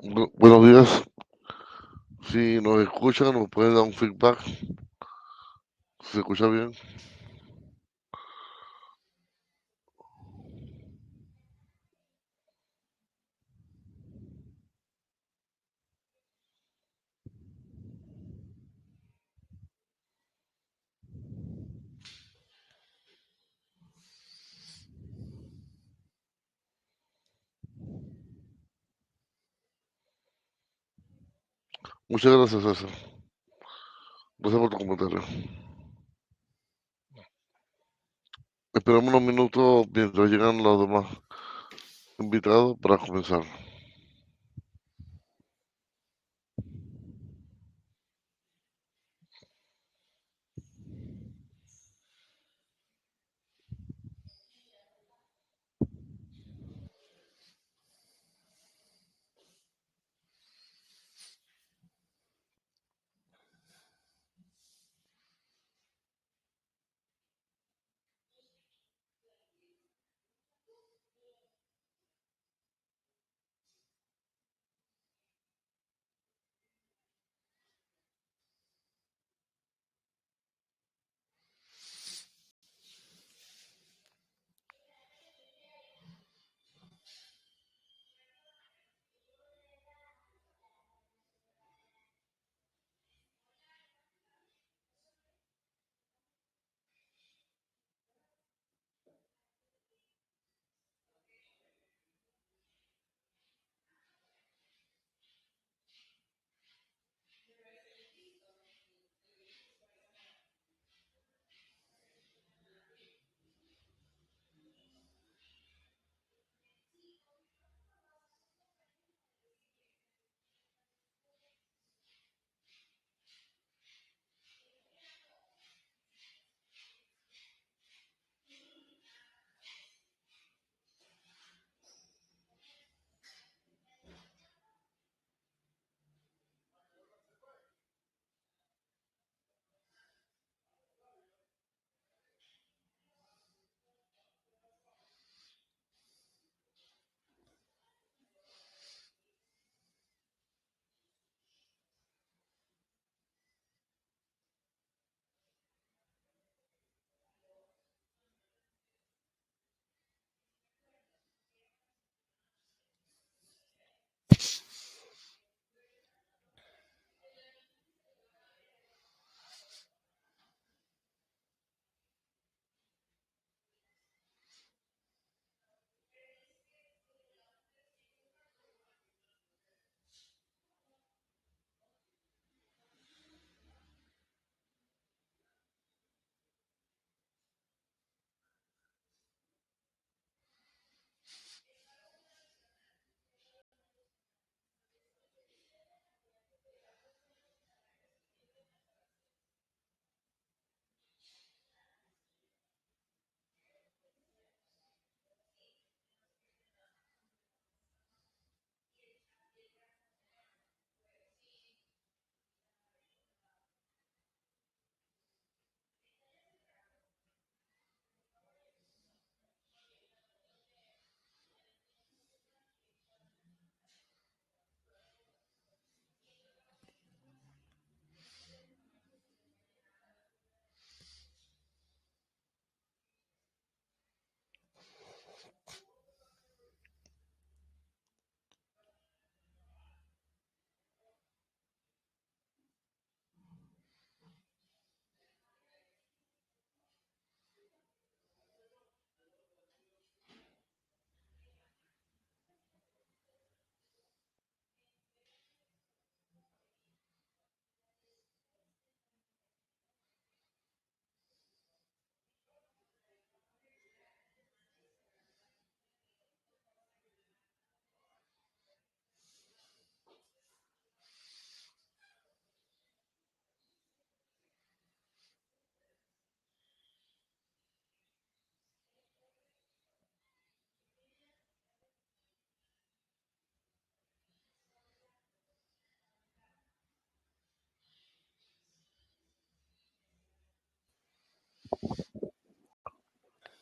Buenos días. Si nos escuchan, nos pueden dar un feedback. ¿Se escucha bien? Muchas gracias, César. Gracias por tu comentario. Esperamos unos minutos mientras llegan los demás invitados para comenzar.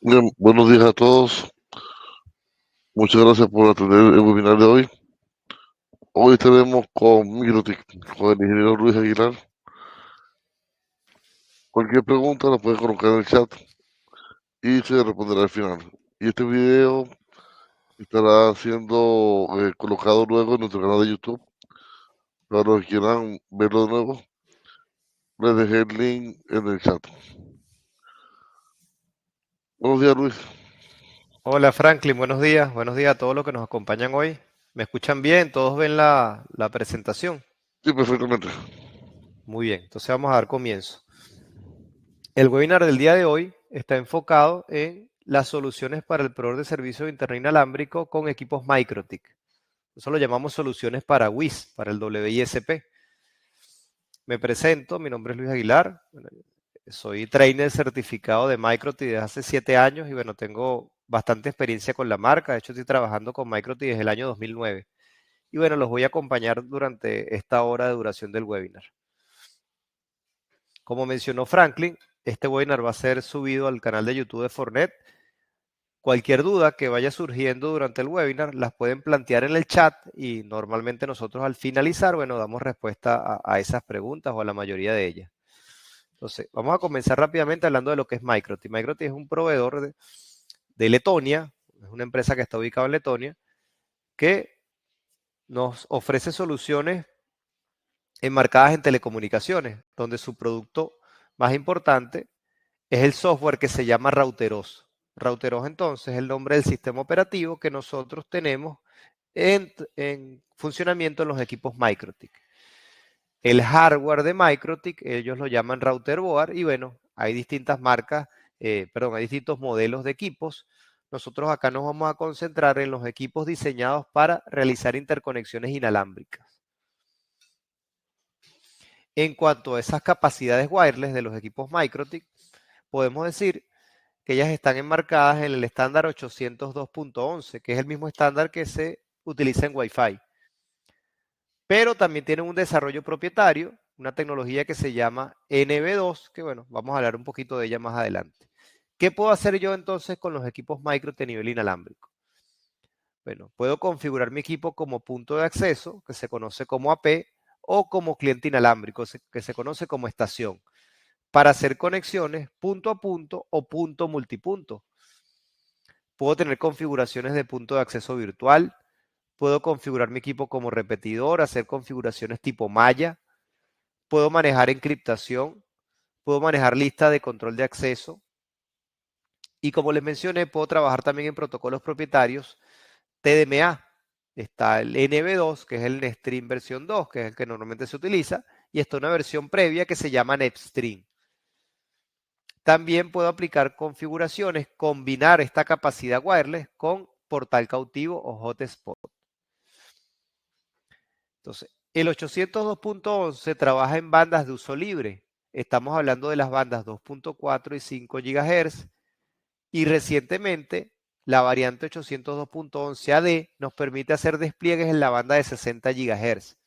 Bien, buenos días a todos. Muchas gracias por atender el webinar de hoy. Hoy estaremos con Microtik, con el ingeniero Luis Aguilar. Cualquier pregunta la puedes colocar en el chat y se responderá al final. Y este video estará siendo colocado luego en nuestro canal de YouTube. Para los que quieran verlo de nuevo, les dejé el link en el chat. Buenos días, Luis. Hola Franklin, buenos días a todos los que nos acompañan hoy. ¿Me escuchan bien? ¿Todos ven la presentación? Sí, perfectamente. Muy bien, entonces vamos a dar comienzo. El webinar del día de hoy está enfocado en las soluciones para el proveedor de servicio de internet inalámbrico con equipos MikroTik. Eso lo llamamos soluciones para WIS, para el WISP. Me presento, mi nombre es Luis Aguilar. Soy trainer certificado de MikroTik desde hace 7 años y bueno, tengo bastante experiencia con la marca. De hecho, estoy trabajando con MikroTik desde el año 2009. Y bueno, los voy a acompañar durante esta hora de duración del webinar. Como mencionó Franklin, este webinar va a ser subido al canal de YouTube de Fornet. Cualquier duda que vaya surgiendo durante el webinar las pueden plantear en el chat y normalmente nosotros al finalizar, bueno, damos respuesta a esas preguntas o a la mayoría de ellas. Entonces, vamos a comenzar rápidamente hablando de lo que es MikroTik. MikroTik es un proveedor de Letonia, es una empresa que está ubicada en Letonia, que nos ofrece soluciones enmarcadas en telecomunicaciones, donde su producto más importante es el software que se llama Routeros. Routeros entonces es el nombre del sistema operativo que nosotros tenemos en funcionamiento en los equipos MikroTik. El hardware de MikroTik, ellos lo llaman Router Board y bueno, hay distintas marcas, hay distintos modelos de equipos. Nosotros acá nos vamos a concentrar en los equipos diseñados para realizar interconexiones inalámbricas. En cuanto a esas capacidades wireless de los equipos MikroTik, podemos decir que ellas están enmarcadas en el estándar 802.11, que es el mismo estándar que se utiliza en Wi-Fi. Pero también tienen un desarrollo propietario, una tecnología que se llama NB2, que bueno, vamos a hablar un poquito de ella más adelante. ¿Qué puedo hacer yo entonces con los equipos MikroTik de nivel inalámbrico? Bueno, puedo configurar mi equipo como punto de acceso, que se conoce como AP, o como cliente inalámbrico, que se conoce como estación, para hacer conexiones punto a punto o punto multipunto. Puedo tener configuraciones de punto de acceso virtual, puedo configurar mi equipo como repetidor, hacer configuraciones tipo malla, puedo manejar encriptación, puedo manejar lista de control de acceso y como les mencioné, puedo trabajar también en protocolos propietarios TDMA. Está el NB2, que es el NetStream versión 2, que es el que normalmente se utiliza, y está una versión previa que se llama NetStream. También puedo aplicar configuraciones, combinar esta capacidad wireless con portal cautivo o hotspot. Entonces, el 802.11 trabaja en bandas de uso libre. Estamos hablando de las bandas 2.4 y 5 GHz. Y recientemente, la variante 802.11 AD nos permite hacer despliegues en la banda de 60 GHz.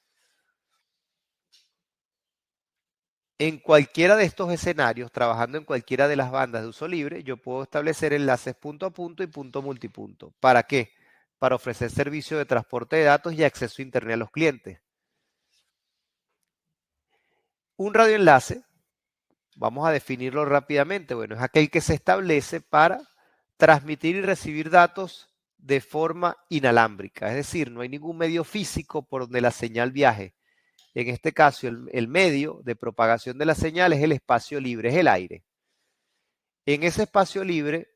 En cualquiera de estos escenarios, trabajando en cualquiera de las bandas de uso libre, yo puedo establecer enlaces punto a punto y punto multipunto. ¿Para qué? Para ofrecer servicio de transporte de datos y acceso a Internet a los clientes. Un radioenlace, vamos a definirlo rápidamente. Bueno, es aquel que se establece para transmitir y recibir datos de forma inalámbrica. Es decir, no hay ningún medio físico por donde la señal viaje. En este caso, el medio de propagación de la señal es el espacio libre, es el aire. En ese espacio libre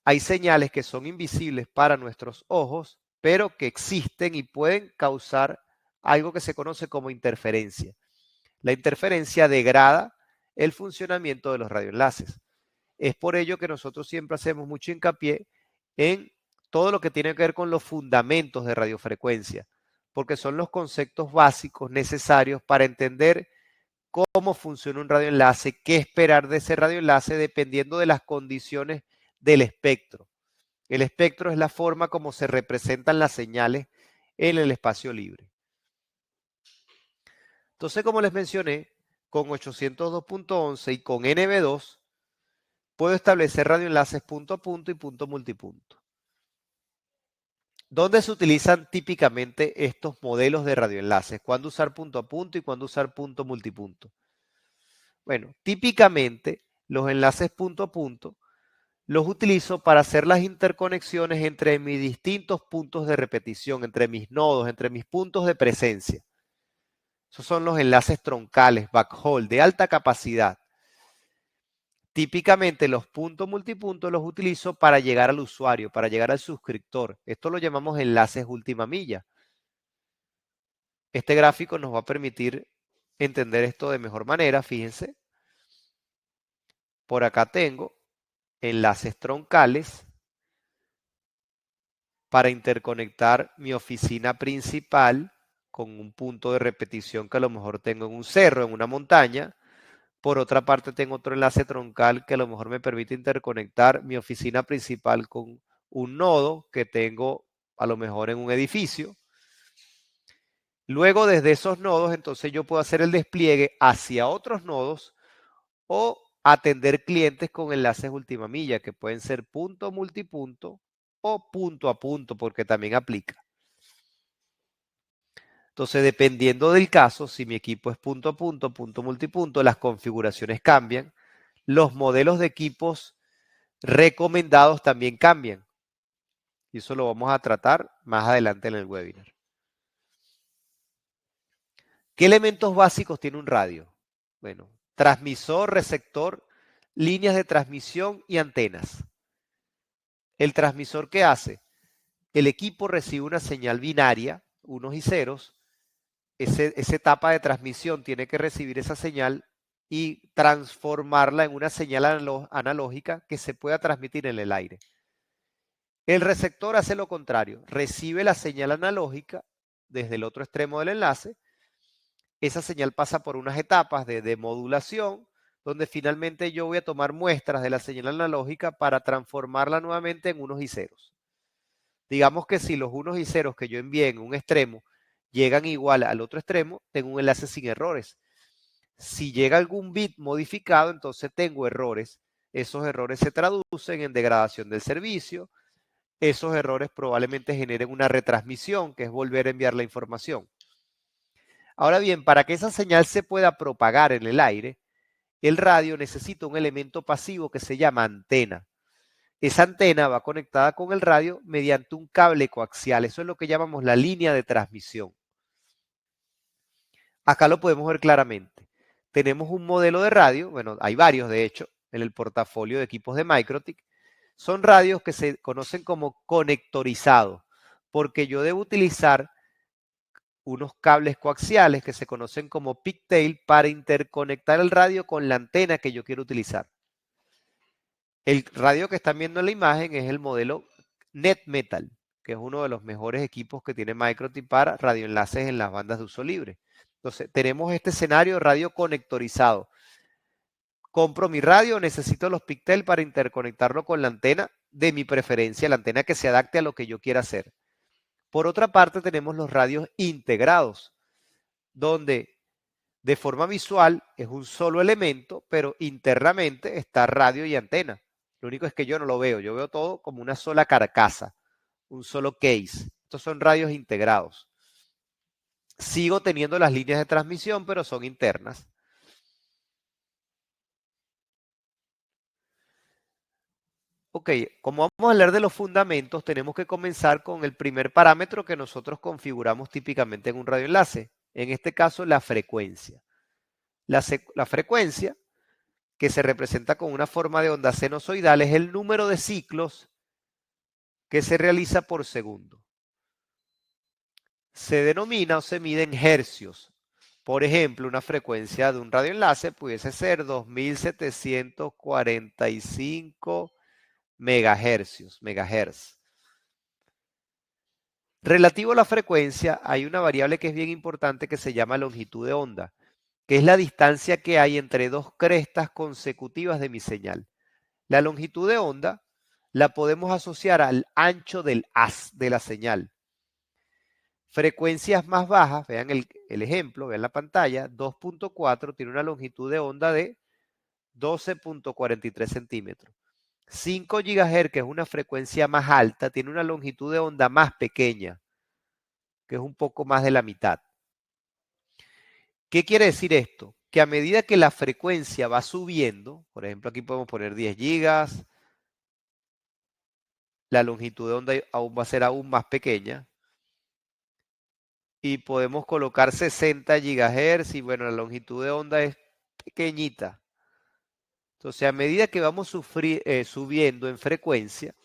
hay señales que son invisibles para nuestros ojos, pero que existen y pueden causar algo que se conoce como interferencia. La interferencia degrada el funcionamiento de los radioenlaces. Es por ello que nosotros siempre hacemos mucho hincapié en todo lo que tiene que ver con los fundamentos de radiofrecuencia, porque son los conceptos básicos necesarios para entender cómo funciona un radioenlace, qué esperar de ese radioenlace dependiendo de las condiciones del espectro. El espectro es la forma como se representan las señales en el espacio libre. Entonces, como les mencioné, con 802.11 y con NB2 puedo establecer radioenlaces punto a punto y punto multipunto. ¿Dónde se utilizan típicamente estos modelos de radioenlaces? ¿Cuándo usar punto a punto y cuándo usar punto multipunto? Bueno, típicamente los enlaces punto a punto los utilizo para hacer las interconexiones entre mis distintos puntos de repetición, entre mis nodos, entre mis puntos de presencia. Esos son los enlaces troncales, backhaul, de alta capacidad. Típicamente los puntos multipuntos los utilizo para llegar al usuario, para llegar al suscriptor. Esto lo llamamos enlaces última milla. Este gráfico nos va a permitir entender esto de mejor manera. Fíjense, por acá tengo enlaces troncales para interconectar mi oficina principal con un punto de repetición que a lo mejor tengo en un cerro, en una montaña. Por otra parte, tengo otro enlace troncal que a lo mejor me permite interconectar mi oficina principal con un nodo que tengo a lo mejor en un edificio. Luego, desde esos nodos, entonces yo puedo hacer el despliegue hacia otros nodos o atender clientes con enlaces última milla, que pueden ser punto multipunto o punto a punto, porque también aplica. Entonces, dependiendo del caso, si mi equipo es punto a punto, punto multipunto, las configuraciones cambian. Los modelos de equipos recomendados también cambian. Y eso lo vamos a tratar más adelante en el webinar. ¿Qué elementos básicos tiene un radio? Bueno, transmisor, receptor, líneas de transmisión y antenas. ¿El transmisor qué hace? El equipo recibe una señal binaria, unos y ceros. Esa etapa de transmisión tiene que recibir esa señal y transformarla en una señal analógica que se pueda transmitir en el aire. El receptor hace lo contrario, recibe la señal analógica desde el otro extremo del enlace. Esa señal pasa por unas etapas de modulación, donde finalmente yo voy a tomar muestras de la señal analógica para transformarla nuevamente en unos y ceros. Digamos que si los unos y ceros que yo envié en un extremo llegan igual al otro extremo, tengo un enlace sin errores. Si llega algún bit modificado, entonces tengo errores. Esos errores se traducen en degradación del servicio. Esos errores probablemente generen una retransmisión, que es volver a enviar la información. Ahora bien, para que esa señal se pueda propagar en el aire, el radio necesita un elemento pasivo que se llama antena. Esa antena va conectada con el radio mediante un cable coaxial. Eso es lo que llamamos la línea de transmisión. Acá lo podemos ver claramente. Tenemos un modelo de radio, bueno, hay varios de hecho, en el portafolio de equipos de Microtik. Son radios que se conocen como conectorizados, porque yo debo utilizar unos cables coaxiales que se conocen como pigtail para interconectar el radio con la antena que yo quiero utilizar. El radio que están viendo en la imagen es el modelo NetMetal, que es uno de los mejores equipos que tiene Microtik para radioenlaces en las bandas de uso libre. Entonces, tenemos este escenario de radio conectorizado. Compro mi radio, necesito los pigtail para interconectarlo con la antena de mi preferencia, la antena que se adapte a lo que yo quiera hacer. Por otra parte, tenemos los radios integrados, donde de forma visual es un solo elemento, pero internamente está radio y antena. Lo único es que yo no lo veo, yo veo todo como una sola carcasa, un solo case. Estos son radios integrados. Sigo teniendo las líneas de transmisión, pero son internas. Ok, como vamos a hablar de los fundamentos, tenemos que comenzar con el primer parámetro que nosotros configuramos típicamente en un radioenlace. En este caso, la frecuencia. La frecuencia, que se representa con una forma de onda sinusoidal, es el número de ciclos que se realiza por segundo. Se denomina o se mide en hercios. Por ejemplo, una frecuencia de un radioenlace pudiese ser 2745 megahercios. Relativo a la frecuencia, hay una variable que es bien importante que se llama longitud de onda, que es la distancia que hay entre dos crestas consecutivas de mi señal. La longitud de onda la podemos asociar al ancho del haz de la señal. Frecuencias más bajas, vean el ejemplo, vean la pantalla, 2.4 tiene una longitud de onda de 12.43 centímetros. 5 GHz, que es una frecuencia más alta, tiene una longitud de onda más pequeña, que es un poco más de la mitad. ¿Qué quiere decir esto? Que a medida que la frecuencia va subiendo, por ejemplo, aquí podemos poner 10 gigas, la longitud de onda aún va a ser aún más pequeña, y podemos colocar 60 GHz y bueno, la longitud de onda es pequeñita. Entonces, a medida que vamos subiendo en frecuencia,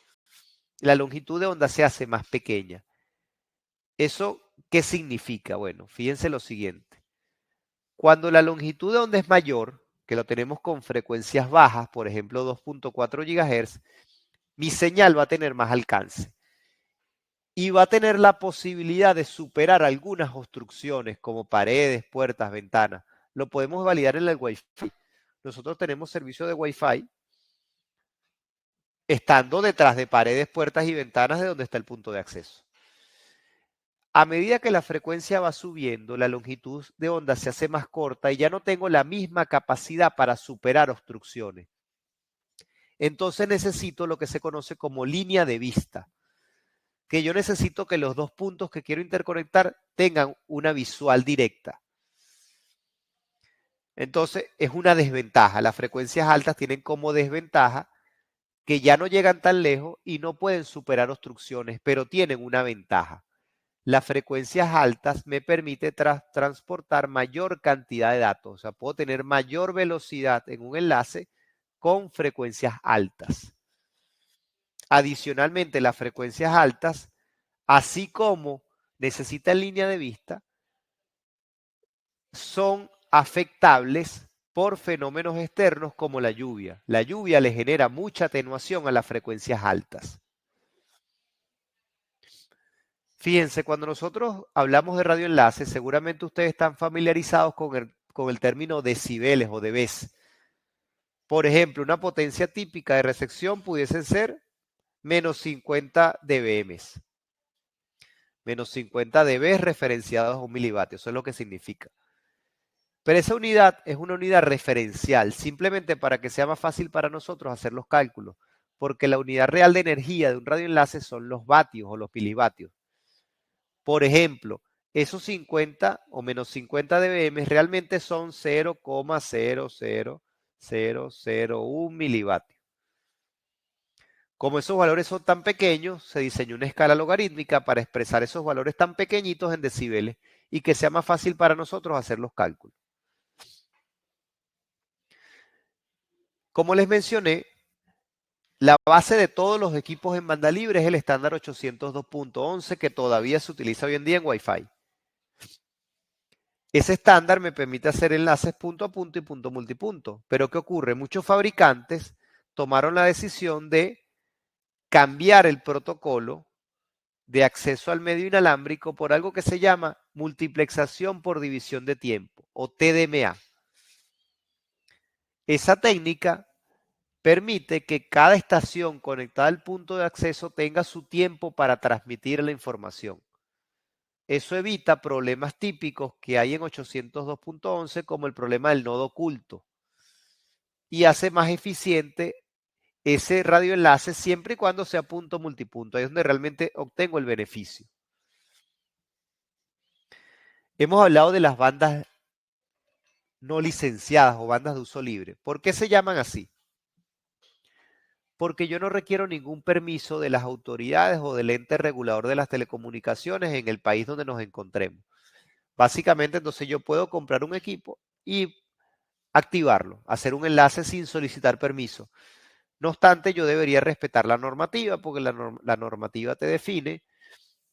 la longitud de onda se hace más pequeña. ¿Eso qué significa? Bueno, fíjense lo siguiente. Cuando la longitud de onda es mayor, que lo tenemos con frecuencias bajas, por ejemplo 2.4 GHz, mi señal va a tener más alcance y va a tener la posibilidad de superar algunas obstrucciones como paredes, puertas, ventanas. Lo podemos validar en el Wi-Fi. Nosotros tenemos servicio de Wi-Fi estando detrás de paredes, puertas y ventanas de donde está el punto de acceso. A medida que la frecuencia va subiendo, la longitud de onda se hace más corta y ya no tengo la misma capacidad para superar obstrucciones. Entonces necesito lo que se conoce como línea de vista, que yo necesito que los dos puntos que quiero interconectar tengan una visual directa. Entonces es una desventaja. Las frecuencias altas tienen como desventaja que ya no llegan tan lejos y no pueden superar obstrucciones, pero tienen una ventaja. Las frecuencias altas me permite transportar mayor cantidad de datos, o sea, puedo tener mayor velocidad en un enlace con frecuencias altas. Adicionalmente, las frecuencias altas, así como necesitan línea de vista, son afectables por fenómenos externos como la lluvia. La lluvia le genera mucha atenuación a las frecuencias altas. Fíjense, cuando nosotros hablamos de radioenlaces, seguramente ustedes están familiarizados con el término decibeles o dB. Por ejemplo, una potencia típica de recepción pudiese ser menos 50 dBm. Menos 50 dB referenciados a un milivatio, eso es lo que significa. Pero esa unidad es una unidad referencial, simplemente para que sea más fácil para nosotros hacer los cálculos, porque la unidad real de energía de un radioenlace son los vatios o los milivatios. Por ejemplo, esos 50 o menos 50 dBm realmente son 0,00001 milivatios. Como esos valores son tan pequeños, se diseñó una escala logarítmica para expresar esos valores tan pequeñitos en decibeles y que sea más fácil para nosotros hacer los cálculos. Como les mencioné, la base de todos los equipos en banda libre es el estándar 802.11 que todavía se utiliza hoy en día en Wi-Fi. Ese estándar me permite hacer enlaces punto a punto y punto multipunto. Pero ¿qué ocurre? Muchos fabricantes tomaron la decisión de cambiar el protocolo de acceso al medio inalámbrico por algo que se llama multiplexación por división de tiempo o TDMA. Esa técnica permite que cada estación conectada al punto de acceso tenga su tiempo para transmitir la información. Eso evita problemas típicos que hay en 802.11 como el problema del nodo oculto y hace más eficiente ese radioenlace siempre y cuando sea punto multipunto. Ahí es donde realmente obtengo el beneficio. Hemos hablado de las bandas no licenciadas o bandas de uso libre. ¿Por qué se llaman así? Porque yo no requiero ningún permiso de las autoridades o del ente regulador de las telecomunicaciones en el país donde nos encontremos. Básicamente, entonces yo puedo comprar un equipo y activarlo, hacer un enlace sin solicitar permiso. No obstante, yo debería respetar la normativa porque la normativa te define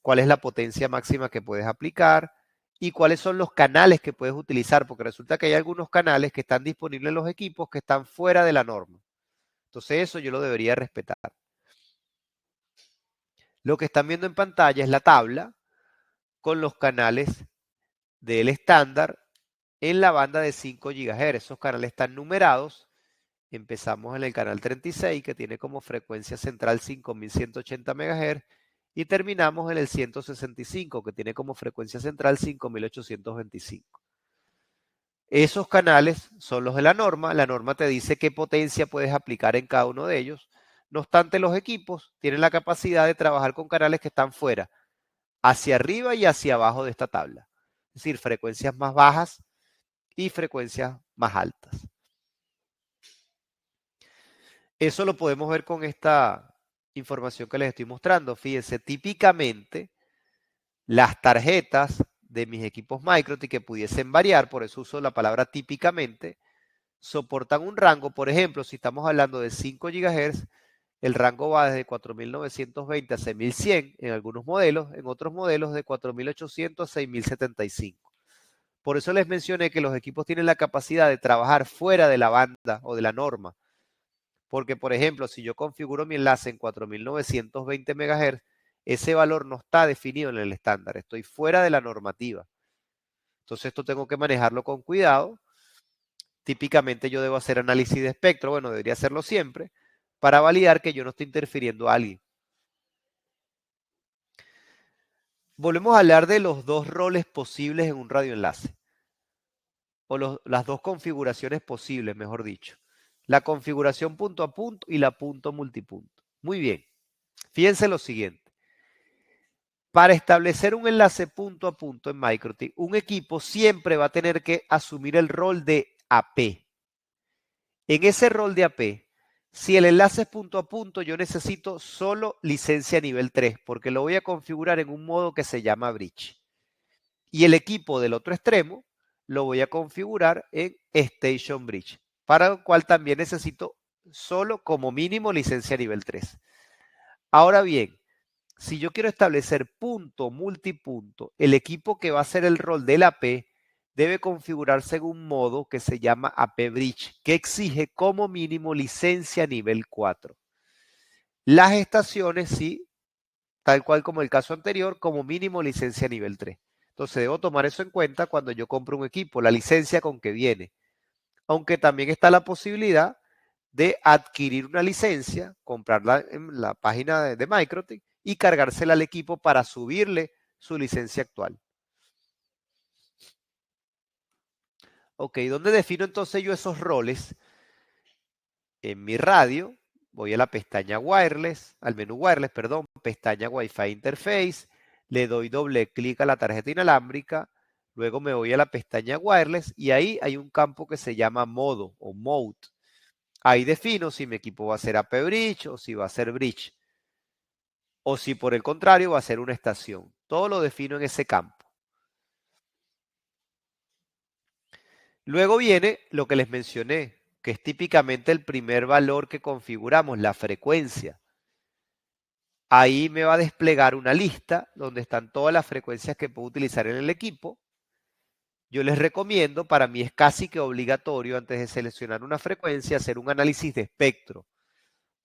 cuál es la potencia máxima que puedes aplicar y cuáles son los canales que puedes utilizar, porque resulta que hay algunos canales que están disponibles en los equipos que están fuera de la norma. Entonces eso yo lo debería respetar. Lo que están viendo en pantalla es la tabla con los canales del estándar en la banda de 5 GHz. Esos canales están numerados. Empezamos en el canal 36, que tiene como frecuencia central 5180 MHz, y terminamos en el 165, que tiene como frecuencia central 5825. Esos canales son los de la norma. La norma te dice qué potencia puedes aplicar en cada uno de ellos. No obstante, los equipos tienen la capacidad de trabajar con canales que están fuera, hacia arriba y hacia abajo de esta tabla. Es decir, frecuencias más bajas y frecuencias más altas. Eso lo podemos ver con esta información que les estoy mostrando. Fíjense, típicamente las tarjetas de mis equipos Microtik que pudiesen variar, por eso uso la palabra típicamente, soportan un rango. Por ejemplo, si estamos hablando de 5 GHz, el rango va desde 4920 a 6100 en algunos modelos, en otros modelos de 4800 a 6075. Por eso les mencioné que los equipos tienen la capacidad de trabajar fuera de la banda o de la norma. Porque, por ejemplo, si yo configuro mi enlace en 4920 MHz, ese valor no está definido en el estándar. Estoy fuera de la normativa. Entonces, esto tengo que manejarlo con cuidado. Típicamente yo debo hacer análisis de espectro, bueno, debería hacerlo siempre, para validar que yo no estoy interfiriendo a alguien. Volvemos a hablar de los dos roles posibles en un radioenlace, o las dos configuraciones posibles, mejor dicho. La configuración punto a punto y la punto multipunto. Muy bien, fíjense lo siguiente. Para establecer un enlace punto a punto en MikroTik, un equipo siempre va a tener que asumir el rol de AP. En ese rol de AP, si el enlace es punto a punto, yo necesito solo licencia nivel 3, porque lo voy a configurar en un modo que se llama bridge. Y el equipo del otro extremo lo voy a configurar en Station Bridge, para lo cual también necesito solo como mínimo licencia nivel 3. Ahora bien, si yo quiero establecer punto multipunto, el equipo que va a hacer el rol del AP debe configurarse en un modo que se llama AP Bridge, que exige como mínimo licencia nivel 4. Las estaciones sí, tal cual como el caso anterior, como mínimo licencia nivel 3. Entonces debo tomar eso en cuenta cuando yo compro un equipo, la licencia con que viene. Aunque también está la posibilidad de adquirir una licencia, comprarla en la página de MikroTik y cargársela al equipo para subirle su licencia actual. Ok, ¿dónde defino entonces yo esos roles? En mi radio, voy a la pestaña Wireless, al menú Wireless, perdón, pestaña Wi-Fi Interface, le doy doble clic a la tarjeta inalámbrica, luego me voy a la pestaña Wireless y ahí hay un campo que se llama modo o mode. Ahí defino si mi equipo va a ser AP Bridge o si va a ser Bridge. O si por el contrario va a ser una estación. Todo lo defino en ese campo. Luego viene lo que les mencioné, que es típicamente el primer valor que configuramos, la frecuencia. Ahí me va a desplegar una lista donde están todas las frecuencias que puedo utilizar en el equipo. Yo les recomiendo, para mí es casi que obligatorio antes de seleccionar una frecuencia, hacer un análisis de espectro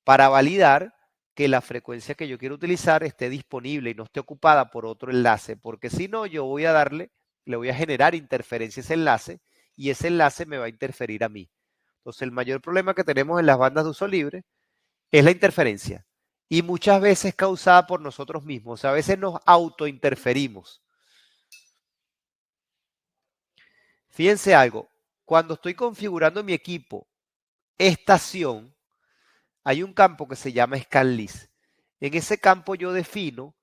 para validar que la frecuencia que yo quiero utilizar esté disponible y no esté ocupada por otro enlace, porque si no, yo voy a le voy a generar interferencia a ese enlace y ese enlace me va a interferir a mí. Entonces, el mayor problema que tenemos en las bandas de uso libre es la interferencia y muchas veces causada por nosotros mismos. O sea, a veces nos autointerferimos. Fíjense algo, cuando estoy configurando mi equipo estación, hay un campo que se llama ScanList. En ese campo yo defino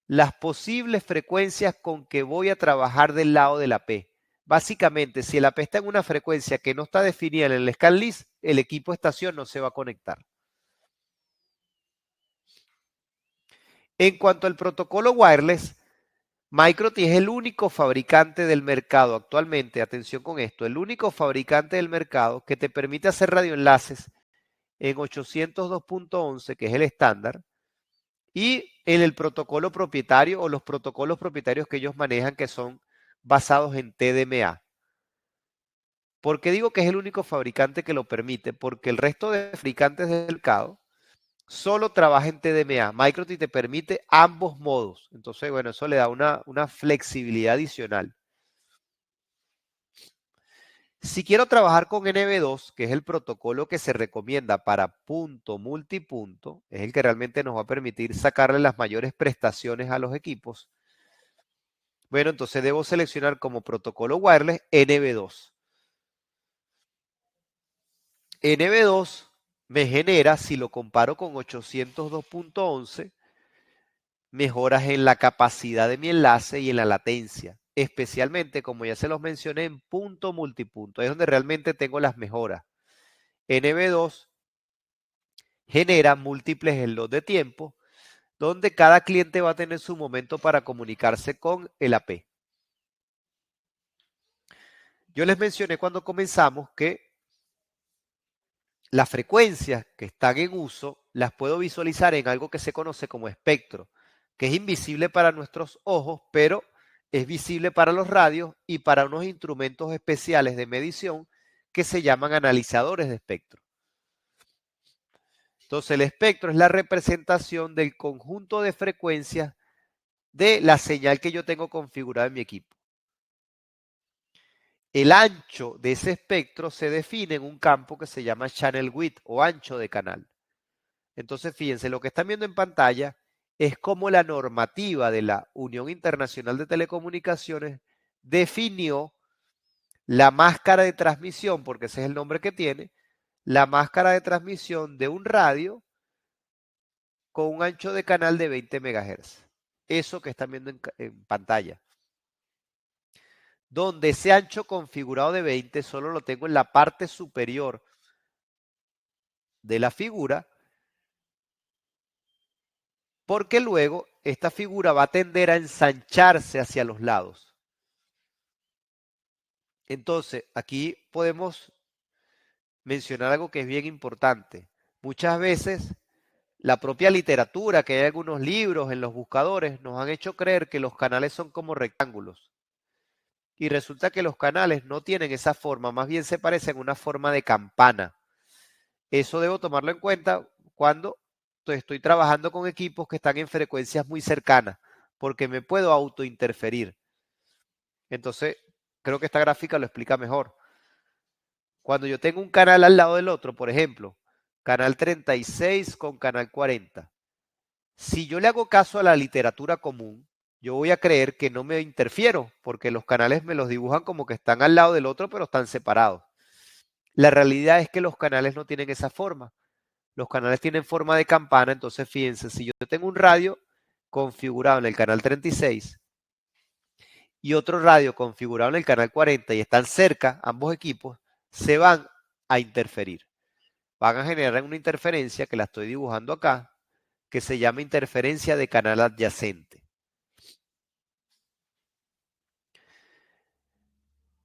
las posibles frecuencias con que voy a trabajar del lado de la P. Básicamente, si el AP está en una frecuencia que no está definida en el ScanList, el equipo estación no se va a conectar. En cuanto al protocolo wireless, MikroTik es el único fabricante del mercado actualmente, atención con esto, el único fabricante del mercado que te permite hacer radioenlaces en 802.11, que es el estándar, y en el protocolo propietario o los protocolos propietarios que ellos manejan que son basados en TDMA. ¿Por qué digo que es el único fabricante que lo permite? Porque el resto de fabricantes del mercado solo trabaja en TDMA. MikroTik te permite ambos modos. Entonces, bueno, eso le da una flexibilidad adicional. Si quiero trabajar con NB2, que es el protocolo que se recomienda para punto multipunto, es el que realmente nos va a permitir sacarle las mayores prestaciones a los equipos. Bueno, entonces debo seleccionar como protocolo wireless NB2. NB2 me genera, si lo comparo con 802.11, mejoras en la capacidad de mi enlace y en la latencia, especialmente, como ya se los mencioné, en punto multipunto. Ahí es donde realmente tengo las mejoras. NB2 genera múltiples slots de tiempo, donde cada cliente va a tener su momento para comunicarse con el AP. Yo les mencioné cuando comenzamos que las frecuencias que están en uso las puedo visualizar en algo que se conoce como espectro, que es invisible para nuestros ojos, pero es visible para los radios y para unos instrumentos especiales de medición que se llaman analizadores de espectro. Entonces, el espectro es la representación del conjunto de frecuencias de la señal que yo tengo configurada en mi equipo. El ancho de ese espectro se define en un campo que se llama channel width o ancho de canal. Entonces, fíjense, lo que están viendo en pantalla es cómo la normativa de la Unión Internacional de Telecomunicaciones definió la máscara de transmisión, porque ese es el nombre que tiene, la máscara de transmisión de un radio con un ancho de canal de 20 MHz. Eso que están viendo en pantalla. Donde ese ancho configurado de 20 solo lo tengo en la parte superior de la figura, porque luego esta figura va a tender a ensancharse hacia los lados. Entonces, aquí podemos mencionar algo que es bien importante. Muchas veces la propia literatura, que hay algunos libros en los buscadores, nos han hecho creer que los canales son como rectángulos. Y resulta que los canales no tienen esa forma, más bien se parecen a una forma de campana. Eso debo tomarlo en cuenta cuando estoy trabajando con equipos que están en frecuencias muy cercanas, porque me puedo autointerferir. Entonces, creo que esta gráfica lo explica mejor. Cuando yo tengo un canal al lado del otro, por ejemplo, canal 36 con canal 40, si yo le hago caso a la literatura común, yo voy a creer que no me interfiero, porque los canales me los dibujan como que están al lado del otro, pero están separados. La realidad es que los canales no tienen esa forma. Los canales tienen forma de campana, entonces fíjense, si yo tengo un radio configurado en el canal 36 y otro radio configurado en el canal 40 y están cerca, ambos equipos, se van a interferir. Van a generar una interferencia que la estoy dibujando acá, que se llama interferencia de canal adyacente.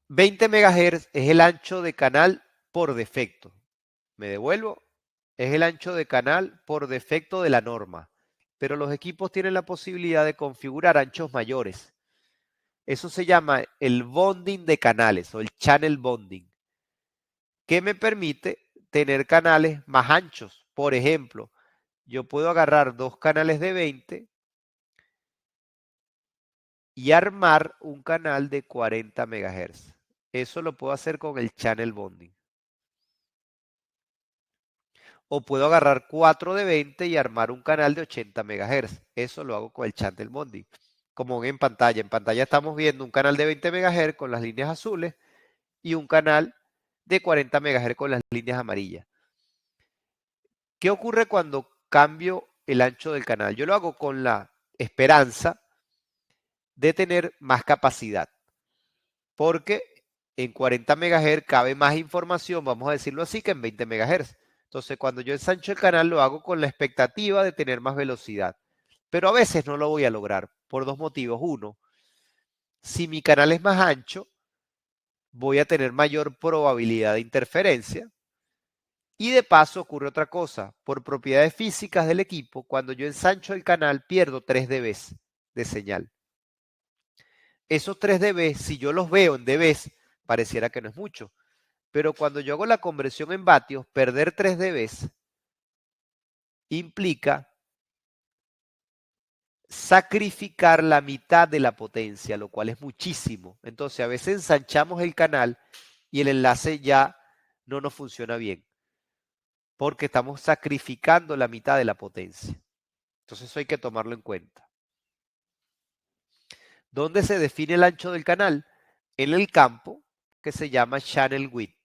20 MHz es el ancho de canal por defecto. Me devuelvo, es el ancho de canal por defecto de la norma, pero los equipos tienen la posibilidad de configurar anchos mayores. Eso se llama el bonding de canales o el channel bonding, que me permite tener canales más anchos. Por ejemplo, yo puedo agarrar dos canales de 20 y armar un canal de 40 MHz. Eso lo puedo hacer con el channel bonding. O puedo agarrar 4 de 20 y armar un canal de 80 MHz. Eso lo hago con el channel bonding. Como en pantalla. En pantalla estamos viendo un canal de 20 MHz con las líneas azules y un canal de 40 MHz con las líneas amarillas. ¿Qué ocurre cuando cambio el ancho del canal? Yo lo hago con la esperanza de tener más capacidad, porque en 40 MHz cabe más información, vamos a decirlo así, que en 20 MHz. Entonces, cuando yo ensancho el canal, lo hago con la expectativa de tener más velocidad. Pero a veces no lo voy a lograr por dos motivos. Uno, si mi canal es más ancho, voy a tener mayor probabilidad de interferencia. Y de paso ocurre otra cosa. Por propiedades físicas del equipo, cuando yo ensancho el canal, pierdo 3 dB de señal. Esos 3 dB, si yo los veo en dB, pareciera que no es mucho. Pero cuando yo hago la conversión en vatios, perder 3 dB implica sacrificar la mitad de la potencia, lo cual es muchísimo. Entonces, a veces ensanchamos el canal y el enlace ya no nos funciona bien, porque estamos sacrificando la mitad de la potencia. Entonces, eso hay que tomarlo en cuenta. ¿Dónde se define el ancho del canal? En el campo que se llama channel width.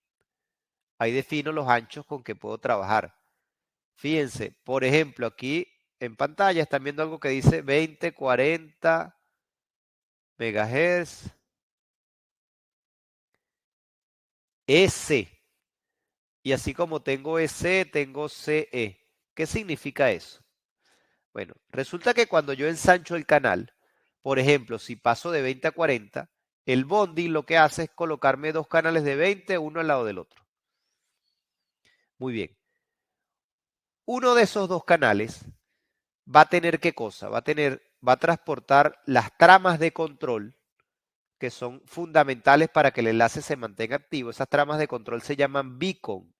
Ahí defino los anchos con que puedo trabajar. Fíjense, por ejemplo, aquí en pantalla están viendo algo que dice 2040 megahertz EC. Y así como tengo EC, tengo CE. ¿Qué significa eso? Bueno, resulta que cuando yo ensancho el canal, por ejemplo, si paso de 20 a 40, el bonding lo que hace es colocarme dos canales de 20, uno al lado del otro. Muy bien. Uno de esos dos canales va a tener ¿qué cosa? Va a transportar las tramas de control que son fundamentales para que el enlace se mantenga activo. Esas tramas de control se llaman beacon.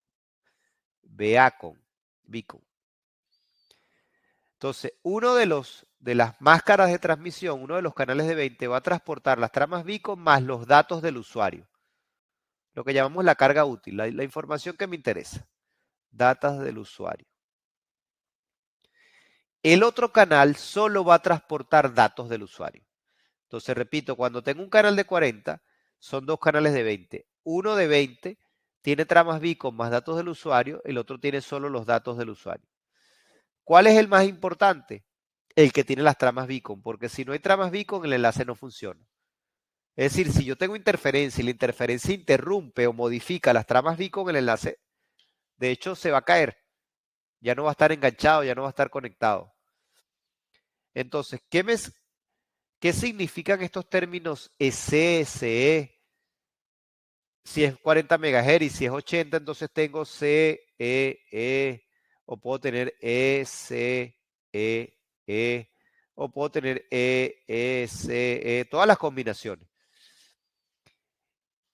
Entonces, uno de las máscaras de transmisión, uno de los canales de 20 va a transportar las tramas beacon más los datos del usuario, lo que llamamos la carga útil, la información que me interesa, datos del usuario. El otro canal solo va a transportar datos del usuario. Entonces, repito, cuando tengo un canal de 40, son dos canales de 20. Uno de 20 tiene tramas beacon más datos del usuario, el otro tiene solo los datos del usuario. ¿Cuál es el más importante? El que tiene las tramas beacon, porque si no hay tramas beacon, el enlace no funciona. Es decir, si yo tengo interferencia y la interferencia interrumpe o modifica las tramas beacon, el enlace, de hecho, se va a caer. Ya no va a estar enganchado, ya no va a estar conectado. Entonces, ¿qué significan estos términos EC, CE? Si es 40 MHz y si es 80, entonces tengo CEE, o puedo tener ECEE, o puedo tener EECE, todas las combinaciones.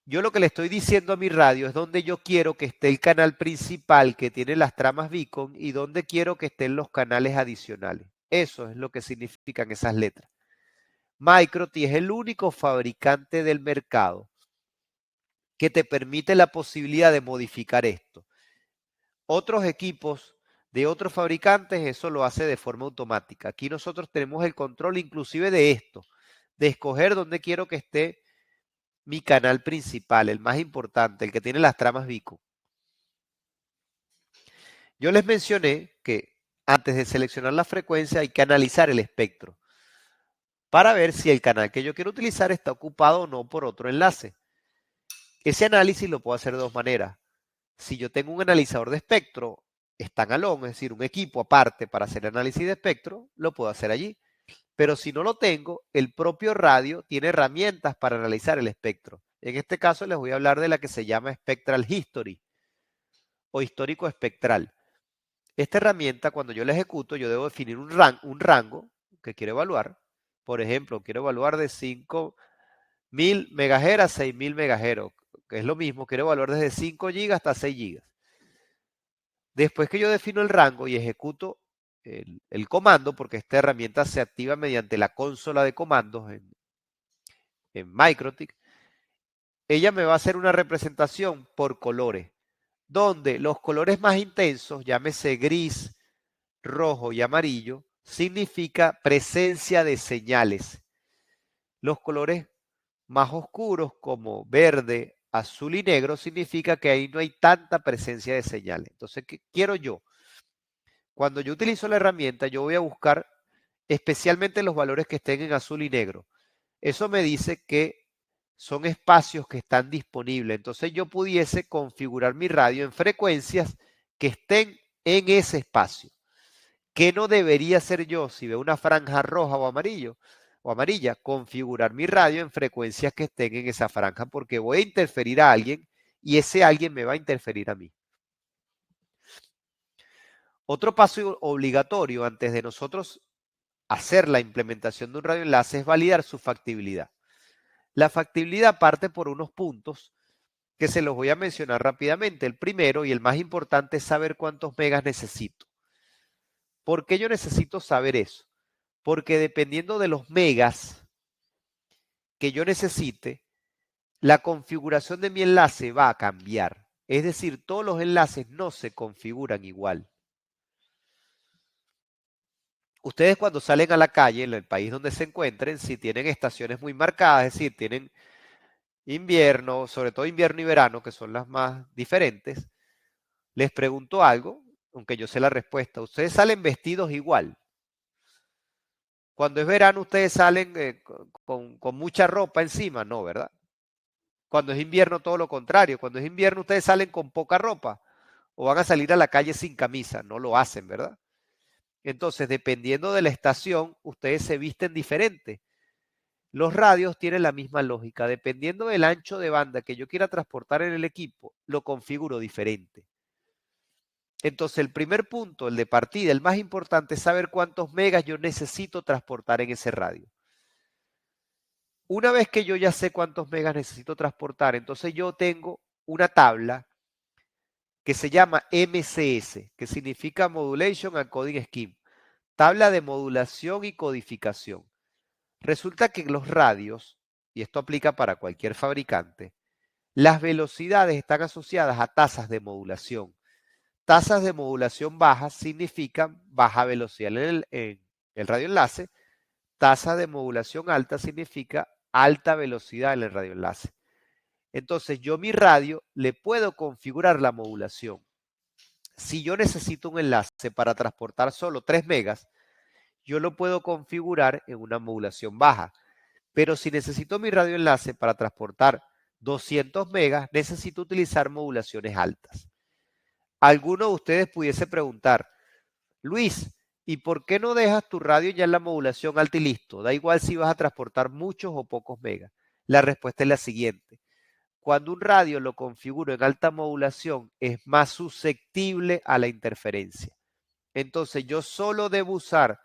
Yo lo que le estoy diciendo a mi radio es donde yo quiero que esté el canal principal que tiene las tramas beacon y donde quiero que estén los canales adicionales. Eso es lo que significan esas letras. Microtik es el único fabricante del mercado que te permite la posibilidad de modificar esto. Otros equipos de otros fabricantes eso lo hace de forma automática. Aquí nosotros tenemos el control inclusive de esto, de escoger dónde quiero que esté mi canal principal, el más importante, el que tiene las tramas beacon. Yo les mencioné que antes de seleccionar la frecuencia hay que analizar el espectro para ver si el canal que yo quiero utilizar está ocupado o no por otro enlace. Ese análisis lo puedo hacer de dos maneras. Si yo tengo un analizador de espectro standalone, es decir, un equipo aparte para hacer análisis de espectro, lo puedo hacer allí. Pero si no lo tengo, el propio radio tiene herramientas para analizar el espectro. En este caso les voy a hablar de la que se llama Spectral History o histórico espectral. Esta herramienta, cuando yo la ejecuto, yo debo definir un rango que quiero evaluar. Por ejemplo, quiero evaluar de 5000 MHz a 6000 MHz, que es lo mismo, quiero evaluar desde 5 GB hasta 6 GB. Después que yo defino el rango y ejecuto el comando, porque esta herramienta se activa mediante la consola de comandos en Microtik, ella me va a hacer una representación por colores, donde los colores más intensos, llámese gris, rojo y amarillo, significa presencia de señales. Los colores más oscuros como verde, azul y negro significa que ahí no hay tanta presencia de señales. Entonces, ¿qué quiero yo? Cuando yo utilizo la herramienta, yo voy a buscar especialmente los valores que estén en azul y negro. Eso me dice que son espacios que están disponibles. Entonces yo pudiese configurar mi radio en frecuencias que estén en ese espacio. ¿Qué no debería hacer yo si veo una franja roja o amarillo o amarilla? Configurar mi radio en frecuencias que estén en esa franja porque voy a interferir a alguien y ese alguien me va a interferir a mí. Otro paso obligatorio antes de nosotros hacer la implementación de un radioenlace es validar su factibilidad. La factibilidad parte por unos puntos que se los voy a mencionar rápidamente. El primero y el más importante es saber cuántos megas necesito. ¿Por qué yo necesito saber eso? Porque dependiendo de los megas que yo necesite, la configuración de mi enlace va a cambiar. Es decir, todos los enlaces no se configuran igual. Ustedes cuando salen a la calle, en el país donde se encuentren, si tienen estaciones muy marcadas, es decir, tienen invierno, sobre todo invierno y verano, que son las más diferentes, les pregunto algo aunque yo sé la respuesta. Ustedes salen vestidos igual. Cuando es verano, ustedes salen con mucha ropa encima, no, ¿verdad? Cuando es invierno, todo lo contrario. Cuando es invierno, ustedes salen con poca ropa o van a salir a la calle sin camisa. No lo hacen, ¿verdad? Entonces, dependiendo de la estación, ustedes se visten diferente. Los radios tienen la misma lógica. Dependiendo del ancho de banda que yo quiera transportar en el equipo, lo configuro diferente. Entonces, el primer punto, el de partida, el más importante, es saber cuántos megas yo necesito transportar en ese radio. Una vez que yo ya sé cuántos megas necesito transportar, entonces yo tengo una tabla que se llama MCS, que significa Modulation and Coding Scheme, tabla de modulación y codificación. Resulta que los radios, y esto aplica para cualquier fabricante, las velocidades están asociadas a tasas de modulación. Tasas de modulación bajas significan baja velocidad en el radioenlace. Tasa de modulación alta significa alta velocidad en el radioenlace. Entonces yo mi radio le puedo configurar la modulación. Si yo necesito un enlace para transportar solo 3 megas, yo lo puedo configurar en una modulación baja. Pero si necesito mi radioenlace para transportar 200 megas, necesito utilizar modulaciones altas. Alguno de ustedes pudiese preguntar, Luis, ¿y por qué no dejas tu radio ya en la modulación alta y listo? Da igual si vas a transportar muchos o pocos megas. La respuesta es la siguiente. Cuando un radio lo configuro en alta modulación, es más susceptible a la interferencia. Entonces yo solo debo usar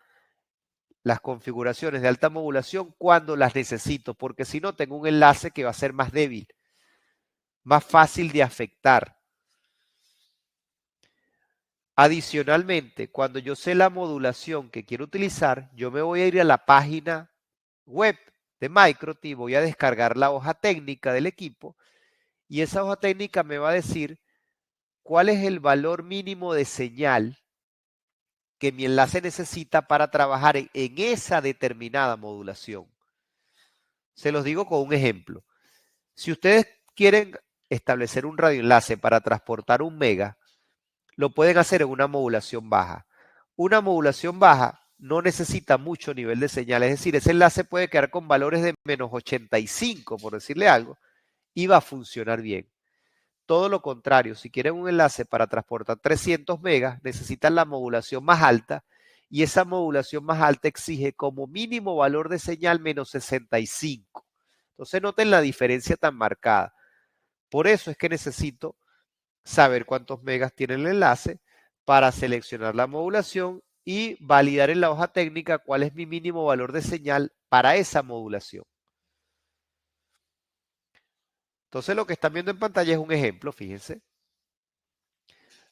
las configuraciones de alta modulación cuando las necesito, porque si no tengo un enlace que va a ser más débil, más fácil de afectar. Adicionalmente, cuando yo sé la modulación que quiero utilizar, yo me voy a ir a la página web de Microti, voy a descargar la hoja técnica del equipo y esa hoja técnica me va a decir cuál es el valor mínimo de señal que mi enlace necesita para trabajar en esa determinada modulación. Se los digo con un ejemplo. Si ustedes quieren establecer un radioenlace para transportar 1 mega, lo pueden hacer en una modulación baja. Una modulación baja no necesita mucho nivel de señal, es decir, ese enlace puede quedar con valores de menos 85, por decirle algo, y va a funcionar bien. Todo lo contrario, si quieren un enlace para transportar 300 megas, necesitan la modulación más alta y esa modulación más alta exige como mínimo valor de señal menos 65. Entonces noten la diferencia tan marcada. Por eso es que necesito saber cuántos megas tiene el enlace para seleccionar la modulación y validar en la hoja técnica cuál es mi mínimo valor de señal para esa modulación. Entonces lo que están viendo en pantalla es un ejemplo, fíjense.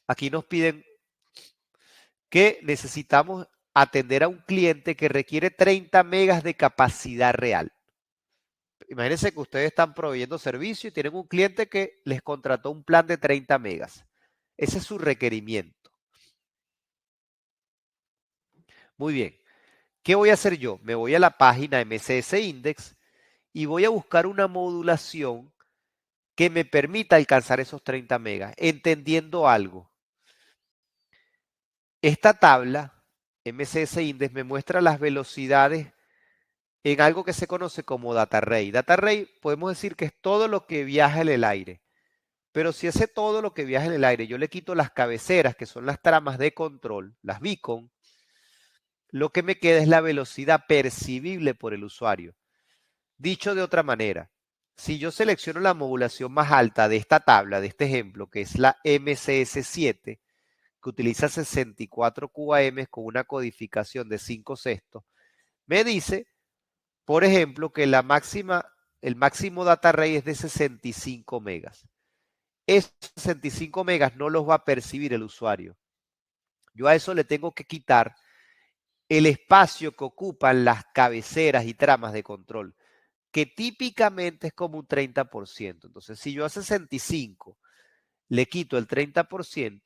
Aquí nos piden que necesitamos atender a un cliente que requiere 30 megas de capacidad real. Imagínense que ustedes están proveyendo servicio y tienen un cliente que les contrató un plan de 30 megas. Ese es su requerimiento. Muy bien. ¿Qué voy a hacer yo? Me voy a la página MCS Index y voy a buscar una modulación que me permita alcanzar esos 30 megas, entendiendo algo. Esta tabla, MCS Index, me muestra las velocidades en algo que se conoce como data array. Data array podemos decir que es todo lo que viaja en el aire. Pero si ese todo lo que viaja en el aire, yo le quito las cabeceras, que son las tramas de control, las beacon, lo que me queda es la velocidad percibible por el usuario. Dicho de otra manera, si yo selecciono la modulación más alta de esta tabla, de este ejemplo, que es la MCS7, que utiliza 64 QAM con una codificación de 5 sextos, me dice, por ejemplo, que el máximo data array es de 65 megas. Esos 65 megas no los va a percibir el usuario. Yo a eso le tengo que quitar el espacio que ocupan las cabeceras y tramas de control, que típicamente es como un 30%. Entonces, si yo a 65 le quito el 30%,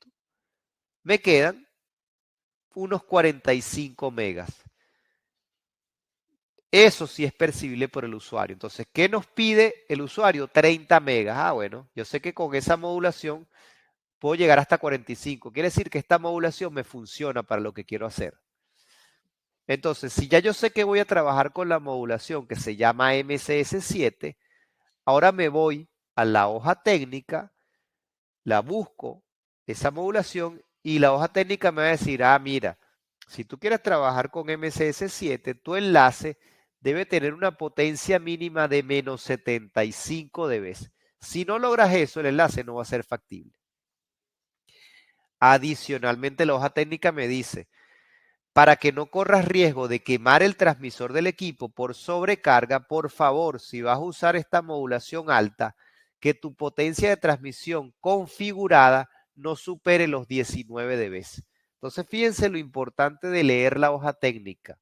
me quedan unos 45 megas. Eso sí es percibible por el usuario. Entonces, ¿qué nos pide el usuario? 30 megas. Ah, bueno, yo sé que con esa modulación puedo llegar hasta 45. Quiere decir que esta modulación me funciona para lo que quiero hacer. Entonces, si ya yo sé que voy a trabajar con la modulación que se llama MCS7, ahora me voy a la hoja técnica, la busco, esa modulación, y la hoja técnica me va a decir, mira, si tú quieres trabajar con MCS7, tu enlace debe tener una potencia mínima de menos 75 dB. Si no logras eso, el enlace no va a ser factible. Adicionalmente, la hoja técnica me dice, para que no corras riesgo de quemar el transmisor del equipo por sobrecarga, por favor, si vas a usar esta modulación alta, que tu potencia de transmisión configurada no supere los 19 dB. Entonces, fíjense lo importante de leer la hoja técnica.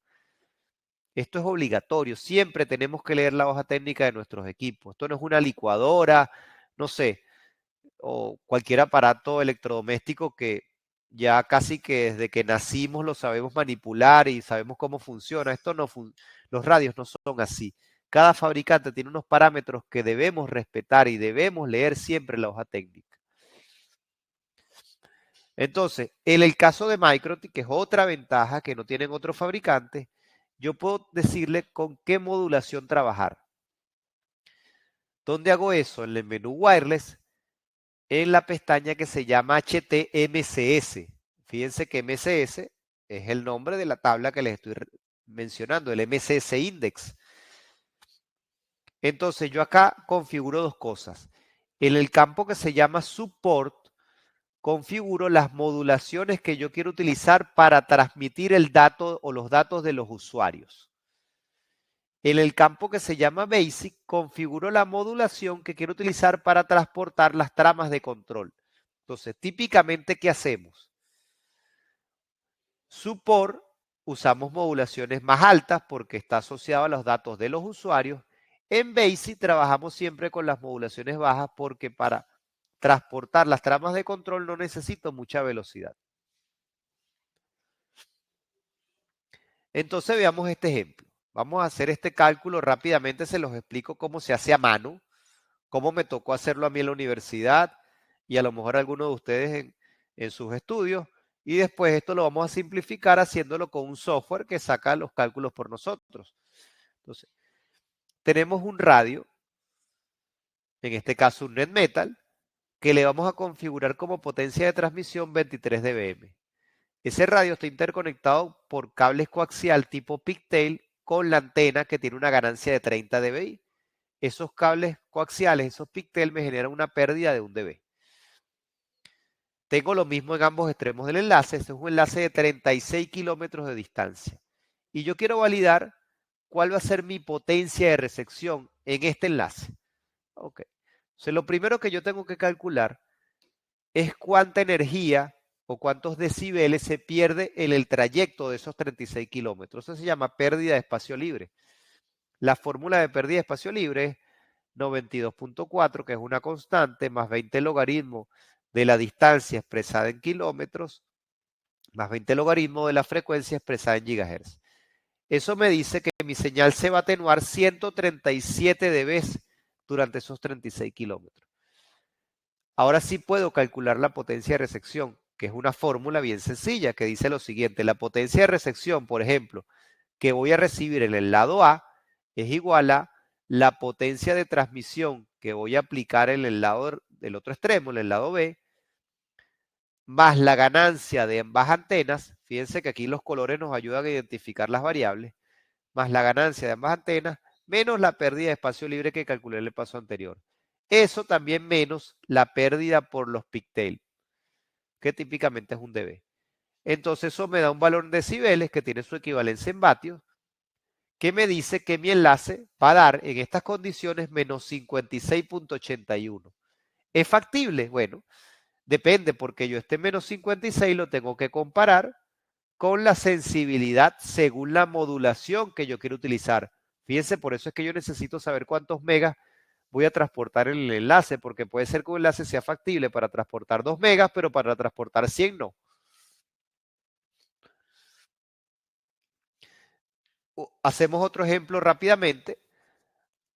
Esto es obligatorio, siempre tenemos que leer la hoja técnica de nuestros equipos. Esto no es una licuadora, no sé, o cualquier aparato electrodoméstico que ya casi que desde que nacimos lo sabemos manipular y sabemos cómo funciona. Los radios no son así. Cada fabricante tiene unos parámetros que debemos respetar y debemos leer siempre la hoja técnica. Entonces, en el caso de Microtik, que es otra ventaja que no tienen otros fabricantes, yo puedo decirle con qué modulación trabajar. ¿Dónde hago eso? En el menú Wireless, en la pestaña que se llama HTMCS. Fíjense que MCS es el nombre de la tabla que les estoy mencionando, el MCS Index. Entonces yo acá configuro dos cosas. En el campo que se llama Support, configuro las modulaciones que yo quiero utilizar para transmitir el dato o los datos de los usuarios. En el campo que se llama Basic, configuro la modulación que quiero utilizar para transportar las tramas de control. Entonces, típicamente, ¿qué hacemos? Support, usamos modulaciones más altas porque está asociado a los datos de los usuarios. En Basic trabajamos siempre con las modulaciones bajas porque para transportar las tramas de control no necesito mucha velocidad. Entonces veamos este ejemplo. Vamos a hacer este cálculo rápidamente, se los explico cómo se hace a mano, cómo me tocó hacerlo a mí en la universidad y a lo mejor algunos de ustedes en sus estudios. Y después esto lo vamos a simplificar haciéndolo con un software que saca los cálculos por nosotros. Entonces, tenemos un radio, en este caso un NetMetal, que le vamos a configurar como potencia de transmisión 23 dBm. Ese radio está interconectado por cables coaxial tipo pigtail con la antena que tiene una ganancia de 30 dBi. Esos cables coaxiales, esos pigtail me generan una pérdida de 1 dB. Tengo lo mismo en ambos extremos del enlace. Este es un enlace de 36 kilómetros de distancia. Y yo quiero validar cuál va a ser mi potencia de recepción en este enlace. Ok. Entonces, lo primero que yo tengo que calcular es cuánta energía o cuántos decibeles se pierde en el trayecto de esos 36 kilómetros. Eso se llama pérdida de espacio libre. La fórmula de pérdida de espacio libre es 92.4, que es una constante, más 20 logaritmos de la distancia expresada en kilómetros, más 20 logaritmos de la frecuencia expresada en gigahertz. Eso me dice que mi señal se va a atenuar 137 dB durante esos 36 kilómetros. Ahora sí puedo calcular la potencia de recepción, que es una fórmula bien sencilla que dice lo siguiente. La potencia de recepción, por ejemplo, que voy a recibir en el lado A es igual a la potencia de transmisión que voy a aplicar en el lado del otro extremo, en el lado B, más la ganancia de ambas antenas. Fíjense que aquí los colores nos ayudan a identificar las variables, más la ganancia de ambas antenas, menos la pérdida de espacio libre que calculé en el paso anterior. Eso también menos la pérdida por los pigtail, que típicamente es 1 dB. Entonces eso me da un valor en decibeles que tiene su equivalencia en vatios, que me dice que mi enlace va a dar en estas condiciones menos 56.81. ¿Es factible? Bueno, depende, porque yo este menos 56 lo tengo que comparar con la sensibilidad según la modulación que yo quiero utilizar. Fíjense, por eso es que yo necesito saber cuántos megas voy a transportar en el enlace, porque puede ser que un enlace sea factible para transportar 2 megas, pero para transportar 100 no. Hacemos otro ejemplo rápidamente.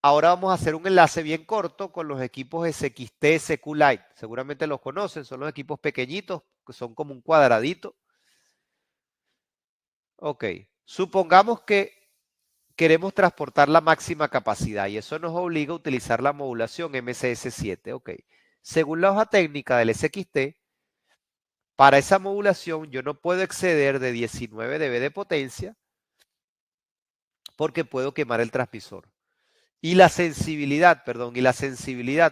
Ahora vamos a hacer un enlace bien corto con los equipos SXT, SQ Lite. Seguramente los conocen, son los equipos pequeñitos, que son como un cuadradito. Ok, supongamos que queremos transportar la máxima capacidad y eso nos obliga a utilizar la modulación MCS7. Ok, según la hoja técnica del SXT, para esa modulación yo no puedo exceder de 19 dB de potencia porque puedo quemar el transmisor. Y la sensibilidad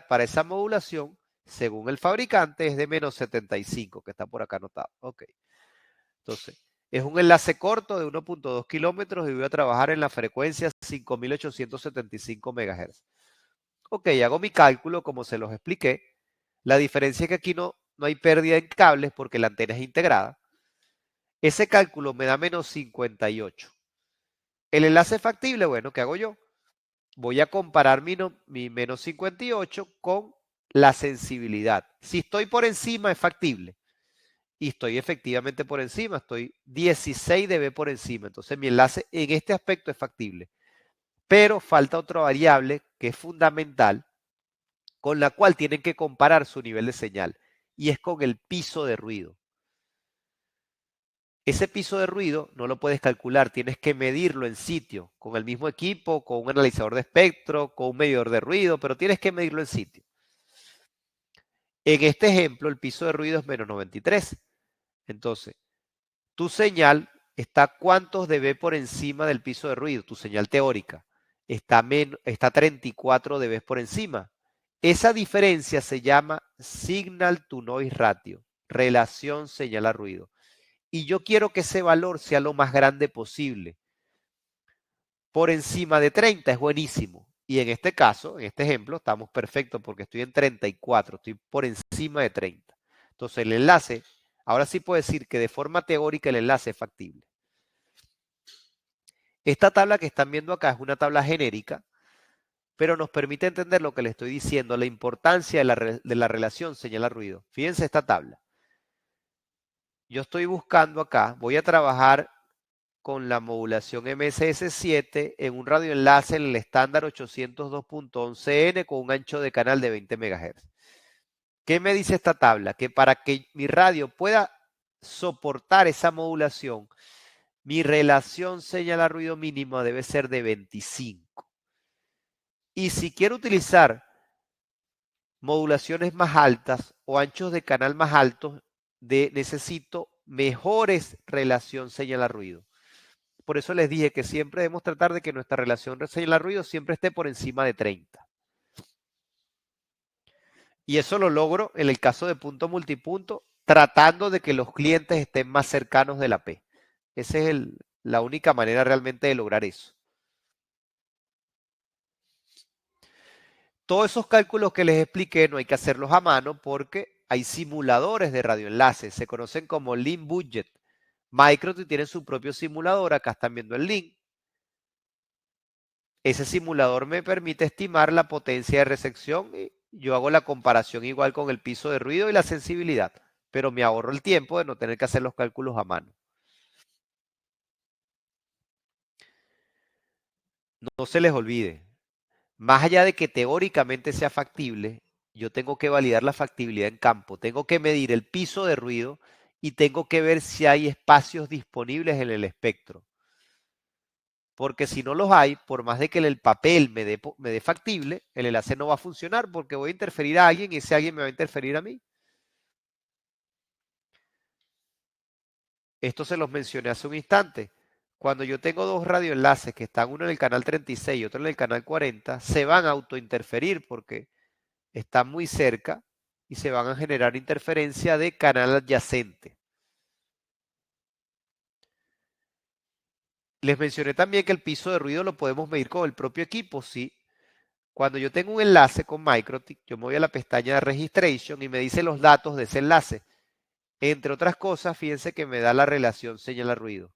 para esa modulación, según el fabricante, es de menos 75, que está por acá anotado. Ok. Entonces, es un enlace corto de 1.2 kilómetros y voy a trabajar en la frecuencia 5875 MHz. Ok, hago mi cálculo como se los expliqué. La diferencia es que aquí no hay pérdida en cables porque la antena es integrada. Ese cálculo me da menos 58. El enlace factible, bueno, ¿qué hago yo? Voy a comparar mi menos 58 con la sensibilidad. Si estoy por encima es factible. Y estoy efectivamente por encima, estoy 16 dB por encima. Entonces mi enlace en este aspecto es factible. Pero falta otra variable que es fundamental, con la cual tienen que comparar su nivel de señal. Y es con el piso de ruido. Ese piso de ruido no lo puedes calcular, tienes que medirlo en sitio, con el mismo equipo, con un analizador de espectro, con un medidor de ruido, pero tienes que medirlo en sitio. En este ejemplo, el piso de ruido es menos 93. Entonces, tu señal está cuántos dB por encima del piso de ruido, tu señal teórica. Está 34 dB por encima. Esa diferencia se llama signal to noise ratio, relación señal a ruido. Y yo quiero que ese valor sea lo más grande posible. Por encima de 30 es buenísimo. Y en este caso, en este ejemplo, estamos perfectos porque estoy en 34, estoy por encima de 30. Entonces el enlace, ahora sí puedo decir que de forma teórica el enlace es factible. Esta tabla que están viendo acá es una tabla genérica, pero nos permite entender lo que les estoy diciendo, la importancia de la relación señal-ruido. Fíjense esta tabla. Yo estoy buscando acá, voy a trabajar con la modulación MSS7 en un radioenlace en el estándar 802.11n con un ancho de canal de 20 MHz. ¿Qué me dice esta tabla? Que para que mi radio pueda soportar esa modulación, mi relación señal a ruido mínimo debe ser de 25. Y si quiero utilizar modulaciones más altas o anchos de canal más altos, necesito mejores relación señal a ruido. Por eso les dije que siempre debemos tratar de que nuestra relación señal a ruido siempre esté por encima de 30. Y eso lo logro en el caso de punto multipunto, tratando de que los clientes estén más cercanos de la P. Esa es la única manera realmente de lograr eso. Todos esos cálculos que les expliqué no hay que hacerlos a mano porque hay simuladores de radioenlaces, se conocen como Link Budget. Microtik tiene su propio simulador, acá están viendo el link. Ese simulador me permite estimar la potencia de recepción y yo hago la comparación igual con el piso de ruido y la sensibilidad, pero me ahorro el tiempo de no tener que hacer los cálculos a mano. No se les olvide, más allá de que teóricamente sea factible, yo tengo que validar la factibilidad en campo, tengo que medir el piso de ruido y tengo que ver si hay espacios disponibles en el espectro. Porque si no los hay, por más de que el papel me dé factible, el enlace no va a funcionar porque voy a interferir a alguien y ese alguien me va a interferir a mí. Esto se los mencioné hace un instante. Cuando yo tengo dos radioenlaces que están uno en el canal 36 y otro en el canal 40, se van a autointerferir porque están muy cerca y se van a generar interferencia de canal adyacente. Les mencioné también que el piso de ruido lo podemos medir con el propio equipo, sí. Cuando yo tengo un enlace con Microtik, yo me voy a la pestaña de Registration y me dice los datos de ese enlace. Entre otras cosas, fíjense que me da la relación señal a ruido.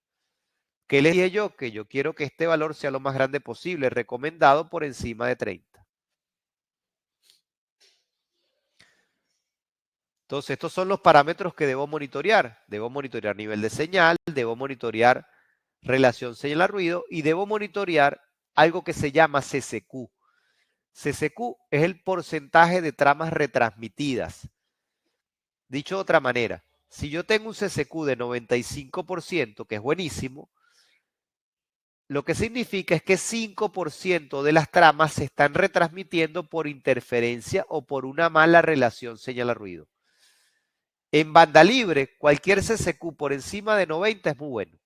¿Qué les dije yo? Que yo quiero que este valor sea lo más grande posible, recomendado por encima de 30. Entonces, estos son los parámetros que debo monitorear. Debo monitorear nivel de señal, debo monitorear relación señal a ruido y debo monitorear algo que se llama CCQ. CCQ es el porcentaje de tramas retransmitidas. Dicho de otra manera, si yo tengo un CCQ de 95%, que es buenísimo, lo que significa es que 5% de las tramas se están retransmitiendo por interferencia o por una mala relación señal-ruido. En banda libre, cualquier CCQ por encima de 90 es muy bueno.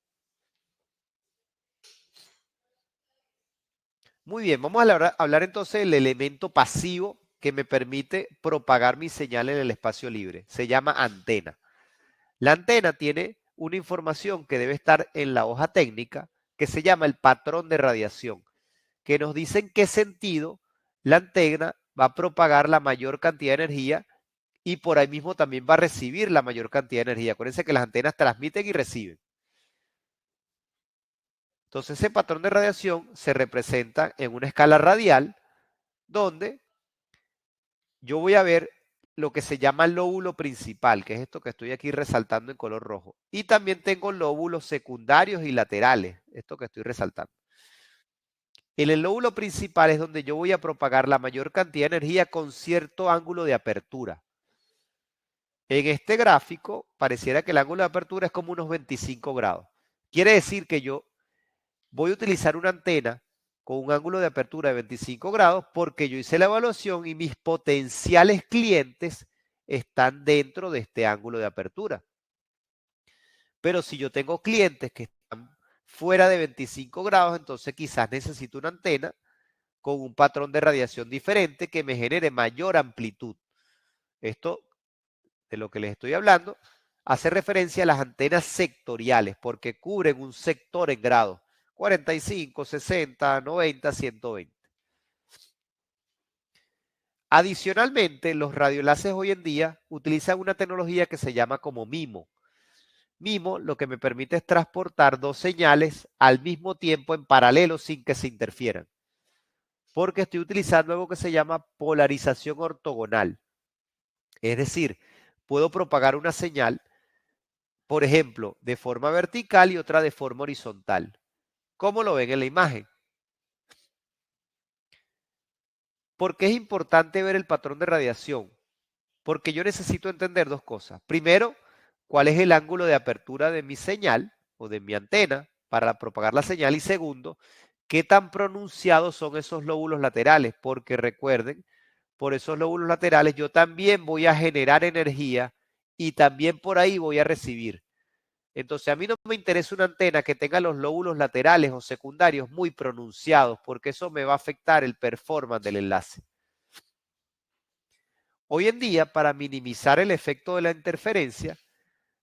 Muy bien, vamos a hablar entonces del elemento pasivo que me permite propagar mi señal en el espacio libre. Se llama antena. La antena tiene una información que debe estar en la hoja técnica que se llama el patrón de radiación, que nos dice en qué sentido la antena va a propagar la mayor cantidad de energía y por ahí mismo también va a recibir la mayor cantidad de energía. Acuérdense que las antenas transmiten y reciben. Entonces ese patrón de radiación se representa en una escala radial donde yo voy a ver lo que se llama lóbulo principal, que es esto que estoy aquí resaltando en color rojo. Y también tengo lóbulos secundarios y laterales, esto que estoy resaltando. En el lóbulo principal es donde yo voy a propagar la mayor cantidad de energía con cierto ángulo de apertura. En este gráfico pareciera que el ángulo de apertura es como unos 25 grados. Quiere decir que yo voy a utilizar una antena con un ángulo de apertura de 25 grados porque yo hice la evaluación y mis potenciales clientes están dentro de este ángulo de apertura. Pero si yo tengo clientes que están fuera de 25 grados, entonces quizás necesito una antena con un patrón de radiación diferente que me genere mayor amplitud. Esto de lo que les estoy hablando hace referencia a las antenas sectoriales porque cubren un sector en grados. 45, 60, 90, 120. Adicionalmente, los radioenlaces hoy en día utilizan una tecnología que se llama como MIMO. MIMO lo que me permite es transportar dos señales al mismo tiempo en paralelo sin que se interfieran. Porque estoy utilizando algo que se llama polarización ortogonal. Es decir, puedo propagar una señal, por ejemplo, de forma vertical y otra de forma horizontal. ¿Cómo lo ven en la imagen? ¿Por qué es importante ver el patrón de radiación? Porque yo necesito entender dos cosas. Primero, cuál es el ángulo de apertura de mi señal o de mi antena para propagar la señal. Y segundo, qué tan pronunciados son esos lóbulos laterales. Porque recuerden, por esos lóbulos laterales yo también voy a generar energía y también por ahí voy a recibir. Entonces a mí no me interesa una antena que tenga los lóbulos laterales o secundarios muy pronunciados porque eso me va a afectar el performance del enlace. Hoy en día, para minimizar el efecto de la interferencia,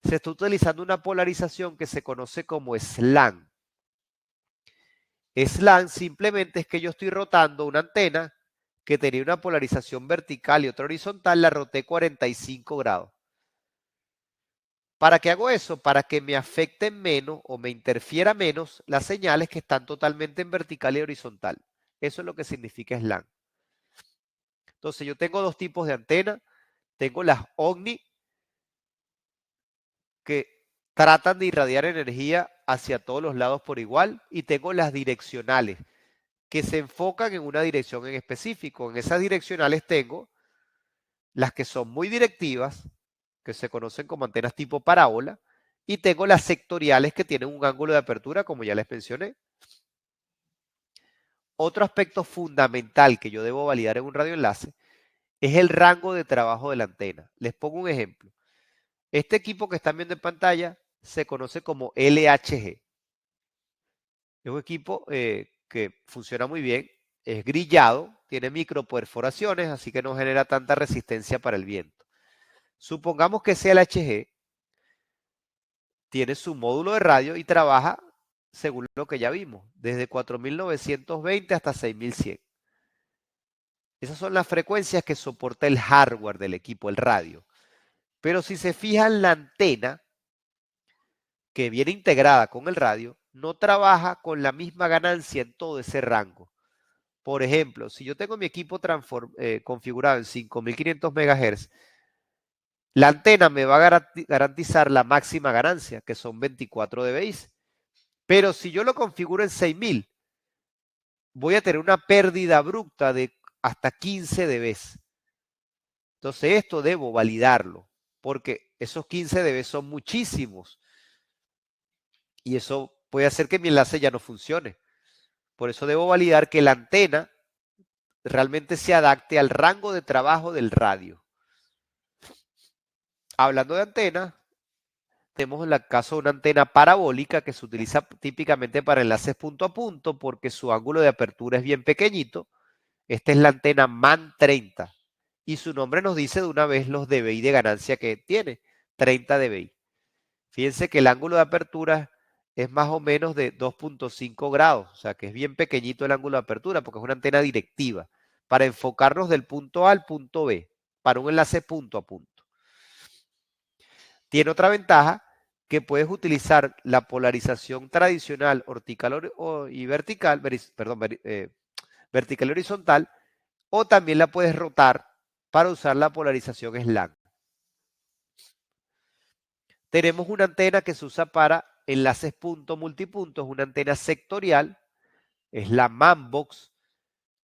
se está utilizando una polarización que se conoce como SLAM. SLAM simplemente es que yo estoy rotando una antena que tenía una polarización vertical y otra horizontal, la roté 45 grados. ¿Para qué hago eso? Para que me afecten menos o me interfiera menos las señales que están totalmente en vertical y horizontal. Eso es lo que significa SLAM. Entonces yo tengo dos tipos de antenas. Tengo las OVNI, que tratan de irradiar energía hacia todos los lados por igual, y tengo las direccionales, que se enfocan en una dirección en específico. En esas direccionales tengo las que son muy directivas, que se conocen como antenas tipo parábola, y tengo las sectoriales que tienen un ángulo de apertura, como ya les mencioné. Otro aspecto fundamental que yo debo validar en un radioenlace es el rango de trabajo de la antena. Les pongo un ejemplo. Este equipo que están viendo en pantalla se conoce como LHG. Es un equipo que funciona muy bien, es grillado, tiene microperforaciones, así que no genera tanta resistencia para el viento. Supongamos que ese LHG tiene su módulo de radio y trabaja según lo que ya vimos, desde 4920 hasta 6100. Esas son las frecuencias que soporta el hardware del equipo, el radio. Pero si se fijan, la antena que viene integrada con el radio no trabaja con la misma ganancia en todo ese rango. Por ejemplo, si yo tengo mi equipo configurado en 5500 MHz, la antena me va a garantizar la máxima ganancia, que son 24 dBi. Pero si yo lo configuro en 6000, voy a tener una pérdida abrupta de hasta 15 dB. Entonces esto debo validarlo, porque esos 15 dB son muchísimos y eso puede hacer que mi enlace ya no funcione. Por eso debo validar que la antena realmente se adapte al rango de trabajo del radio. Hablando de antenas, tenemos el caso de una antena parabólica que se utiliza típicamente para enlaces punto a punto porque su ángulo de apertura es bien pequeñito. Esta es la antena MAN 30 y su nombre nos dice de una vez los dBi de ganancia que tiene, 30 dBi. Fíjense que el ángulo de apertura es más o menos de 2.5 grados, o sea que es bien pequeñito el ángulo de apertura porque es una antena directiva para enfocarnos del punto A al punto B, para un enlace punto a punto. Tiene otra ventaja que puedes utilizar la polarización tradicional vertical y vertical, vertical y horizontal, o también la puedes rotar para usar la polarización SLAM. Tenemos una antena que se usa para enlaces punto multipunto, es una antena sectorial, es la MANBOX,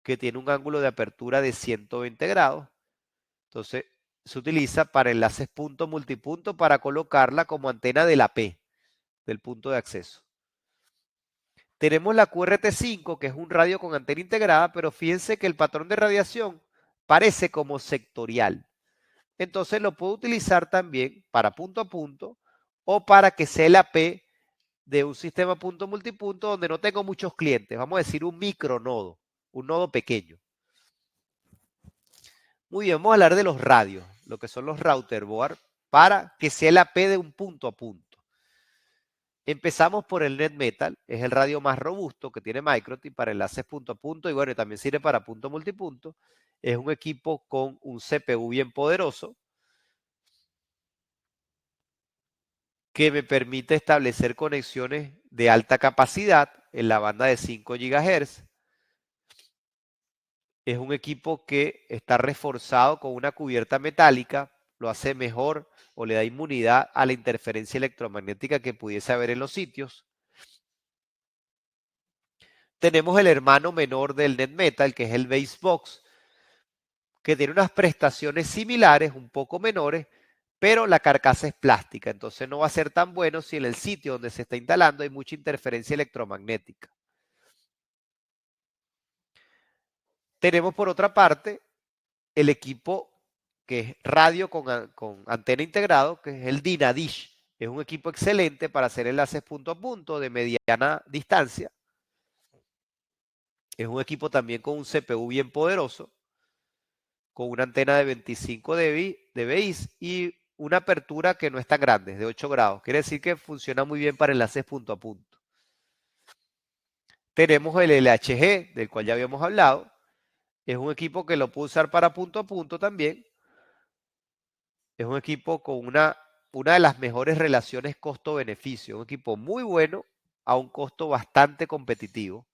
que tiene un ángulo de apertura de 120 grados. Entonces, se utiliza para enlaces punto multipunto para colocarla como antena de la P, del punto de acceso. Tenemos la QRT5, que es un radio con antena integrada, pero fíjense que el patrón de radiación parece como sectorial. Entonces lo puedo utilizar también para punto a punto o para que sea la P de un sistema punto multipunto donde no tengo muchos clientes. Vamos a decir un micronodo, un nodo pequeño. Muy bien, vamos a hablar de los radios, lo que son los router board, para que sea la P de un punto a punto. Empezamos por el NetMetal, es el radio más robusto que tiene Microtip para enlaces punto a punto y bueno, también sirve para punto multipunto. Es un equipo con un CPU bien poderoso que me permite establecer conexiones de alta capacidad en la banda de 5 GHz. Es un equipo que está reforzado con una cubierta metálica, lo hace mejor o le da inmunidad a la interferencia electromagnética que pudiese haber en los sitios. Tenemos el hermano menor del NetMetal, que es el Basebox, que tiene unas prestaciones similares, un poco menores, pero la carcasa es plástica, entonces no va a ser tan bueno si en el sitio donde se está instalando hay mucha interferencia electromagnética. Tenemos por otra parte el equipo que es radio con antena integrado, que es el Dynadish. Es un equipo excelente para hacer enlaces punto a punto de mediana distancia. Es un equipo también con un CPU bien poderoso, con una antena de 25 dBi y una apertura que no es tan grande, de 8 grados. Quiere decir que funciona muy bien para enlaces punto a punto. Tenemos el LHG, del cual ya habíamos hablado. Es un equipo que lo puedo usar para punto a punto también. Es un equipo con una de las mejores relaciones costo-beneficio. Un equipo muy bueno a un costo bastante competitivo.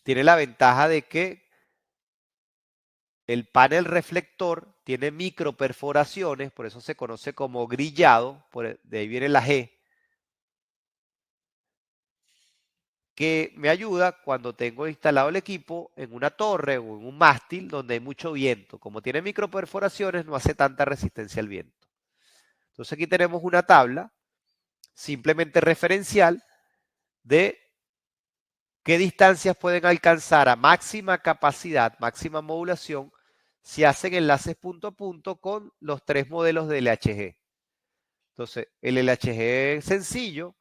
Tiene la ventaja de que el panel reflector tiene microperforaciones, por eso se conoce como grillado, de ahí viene la G, que me ayuda cuando tengo instalado el equipo en una torre o en un mástil donde hay mucho viento. Como tiene microperforaciones, no hace tanta resistencia al viento. Entonces aquí tenemos una tabla simplemente referencial de qué distancias pueden alcanzar a máxima capacidad, máxima modulación, si hacen enlaces punto a punto con los tres modelos de LHG. Entonces, el LHG sencillo,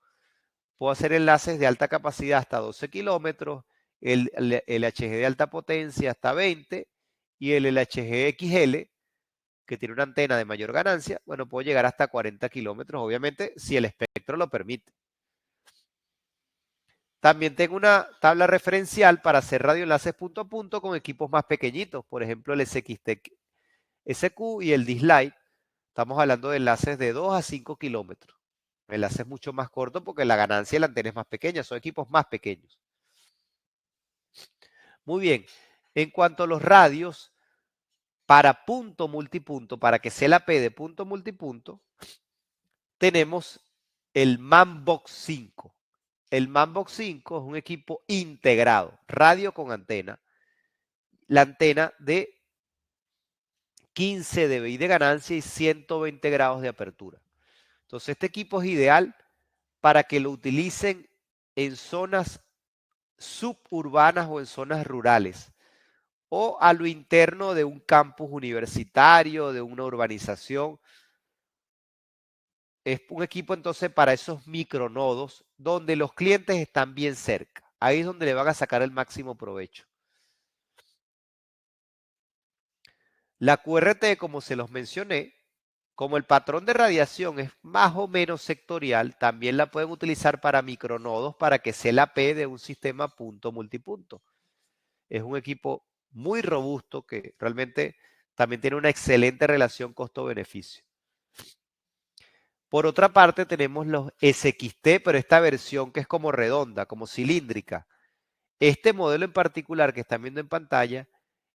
puedo hacer enlaces de alta capacidad hasta 12 kilómetros, el LHG de alta potencia hasta 20 y el LHG XL, que tiene una antena de mayor ganancia, bueno, puedo llegar hasta 40 kilómetros, obviamente, si el espectro lo permite. También tengo una tabla referencial para hacer radioenlaces punto a punto con equipos más pequeñitos, por ejemplo el SXT SQ y el D-Slide. Estamos hablando de enlaces de 2 a 5 kilómetros. Enlaces mucho más cortos porque la ganancia de la antena es más pequeña, son equipos más pequeños. Muy bien, en cuanto a los radios, para punto multipunto, para que sea la P de punto multipunto, tenemos el MANBOX 5. El Manbox 5 es un equipo integrado, radio con antena. La antena de 15 dBi de ganancia y 120 grados de apertura. Entonces, este equipo es ideal para que lo utilicen en zonas suburbanas o en zonas rurales, o a lo interno de un campus universitario, de una urbanización. Es un equipo entonces para esos micronodos donde los clientes están bien cerca. Ahí es donde le van a sacar el máximo provecho. La QRT, como se los mencioné, como el patrón de radiación es más o menos sectorial, también la pueden utilizar para micronodos para que sea la P de un sistema punto multipunto. Es un equipo muy robusto que realmente también tiene una excelente relación costo-beneficio. Por otra parte tenemos los SXT, pero esta versión que es como redonda, como cilíndrica. Este modelo en particular que están viendo en pantalla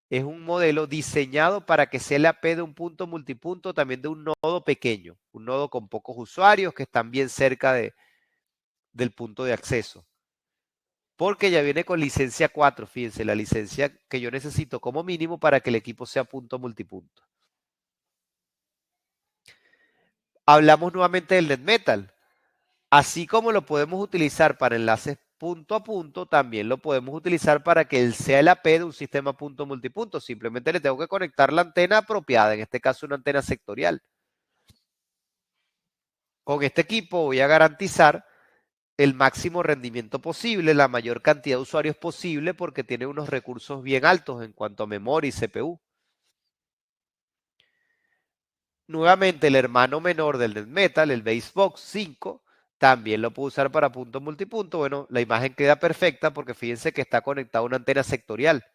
es un modelo diseñado para que sea la P de un punto multipunto, también de un nodo pequeño, un nodo con pocos usuarios que están bien cerca del punto de acceso. Porque ya viene con licencia 4, fíjense, la licencia que yo necesito como mínimo para que el equipo sea punto multipunto. Hablamos nuevamente del NetMetal. Así como lo podemos utilizar para enlaces punto a punto, también lo podemos utilizar para que él sea el AP de un sistema punto multipunto. Simplemente le tengo que conectar la antena apropiada, en este caso una antena sectorial. Con este equipo voy a garantizar el máximo rendimiento posible, la mayor cantidad de usuarios posible, porque tiene unos recursos bien altos en cuanto a memoria y CPU. Nuevamente, el hermano menor del NetMetal, el Basebox 5, también lo puedo usar para punto multipunto. Bueno, la imagen queda perfecta porque fíjense que está conectada a una antena sectorial.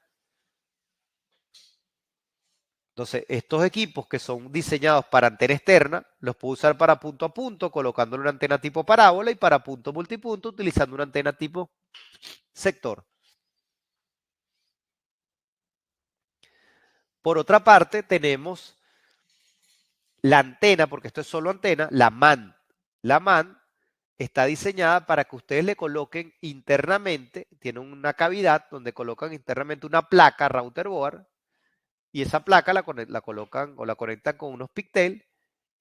Entonces, estos equipos que son diseñados para antena externa, los puedo usar para punto a punto, colocándole una antena tipo parábola, y para punto multipunto, utilizando una antena tipo sector. Por otra parte, tenemos la antena, porque esto es solo antena, la MAN. La MAN está diseñada para que ustedes le coloquen internamente, tiene una cavidad donde colocan internamente una placa router board, y esa placa la colocan o la conectan con unos pigtail.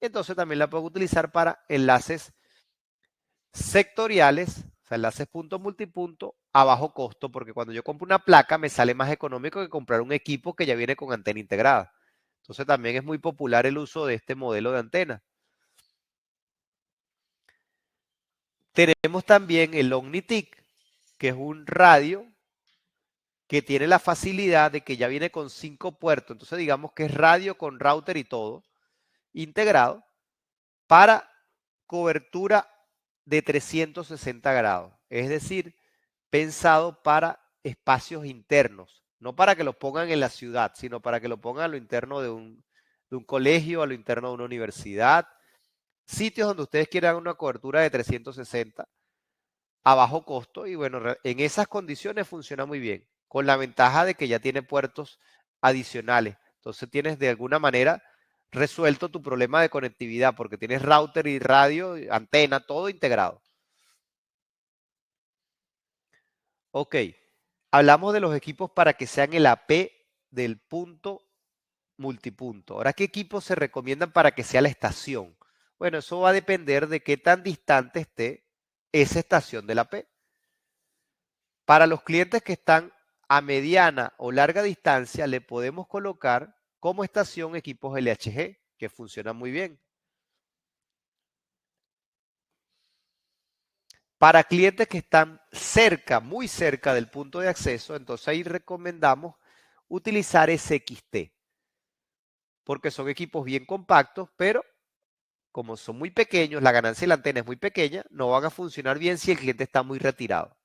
Entonces también la pueden utilizar para enlaces sectoriales, o sea, enlaces punto multipunto a bajo costo, porque cuando yo compro una placa me sale más económico que comprar un equipo que ya viene con antena integrada. Entonces también es muy popular el uso de este modelo de antena. Tenemos también el OmniTIC, que es un radio que tiene la facilidad de que ya viene con 5 puertos. Entonces digamos que es radio con router y todo integrado para cobertura de 360 grados. Es decir, pensado para espacios internos, no para que lo pongan en la ciudad, sino para que lo pongan a lo interno de un colegio, a lo interno de una universidad, sitios donde ustedes quieran una cobertura de 360 a bajo costo, y bueno, en esas condiciones funciona muy bien, con la ventaja de que ya tiene puertos adicionales. Entonces tienes de alguna manera resuelto tu problema de conectividad porque tienes router y radio, antena, todo integrado. Ok, hablamos de los equipos para que sean el AP del punto multipunto. Ahora, ¿qué equipos se recomiendan para que sea la estación? Bueno, eso va a depender de qué tan distante esté esa estación del AP. Para los clientes que están a mediana o larga distancia, le podemos colocar como estación equipos LHG, que funcionan muy bien. Para clientes que están cerca, muy cerca del punto de acceso, entonces ahí recomendamos utilizar SXT, porque son equipos bien compactos, pero como son muy pequeños, la ganancia de la antena es muy pequeña, no van a funcionar bien si el cliente está muy retirado.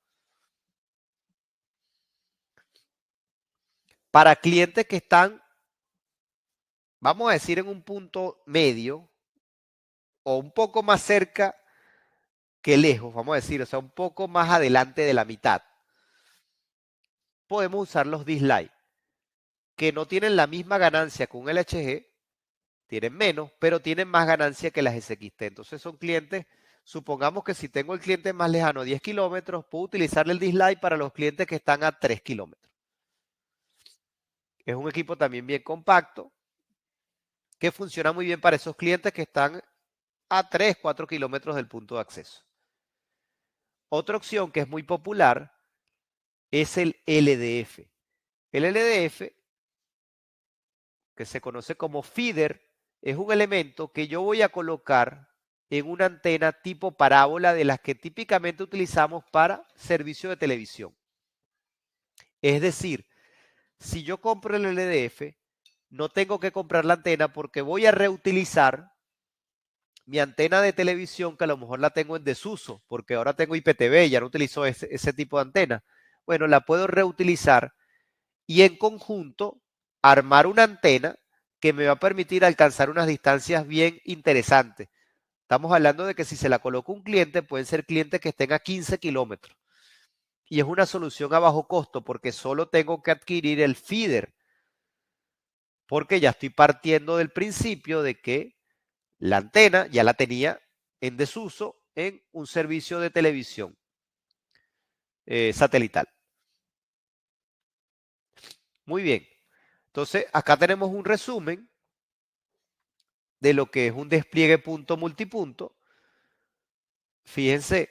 Para clientes que están, vamos a decir, en un punto medio o un poco más cerca que lejos, vamos a decir, o sea, un poco más adelante de la mitad, podemos usar los Dislike, que no tienen la misma ganancia que un LHG, tienen menos, pero tienen más ganancia que las SXT. Entonces son clientes, supongamos que si tengo el cliente más lejano, 10 kilómetros, puedo utilizarle el dislike para los clientes que están a 3 kilómetros. Es un equipo también bien compacto, que funciona muy bien para esos clientes que están a 3, 4 kilómetros del punto de acceso. Otra opción que es muy popular es el LDF. El LDF, que se conoce como feeder, es un elemento que yo voy a colocar en una antena tipo parábola de las que típicamente utilizamos para servicio de televisión. Es decir, si yo compro el LDF, no tengo que comprar la antena porque voy a reutilizar mi antena de televisión, que a lo mejor la tengo en desuso, porque ahora tengo IPTV, ya no utilizo ese tipo de antena. Bueno, la puedo reutilizar y en conjunto armar una antena que me va a permitir alcanzar unas distancias bien interesantes. Estamos hablando de que si se la coloca un cliente, pueden ser clientes que estén a 15 kilómetros. Y es una solución a bajo costo porque solo tengo que adquirir el feeder. Porque ya estoy partiendo del principio de que la antena ya la tenía en desuso en un servicio de televisión satelital. Muy bien. Entonces, acá tenemos un resumen de lo que es un despliegue punto multipunto. Fíjense,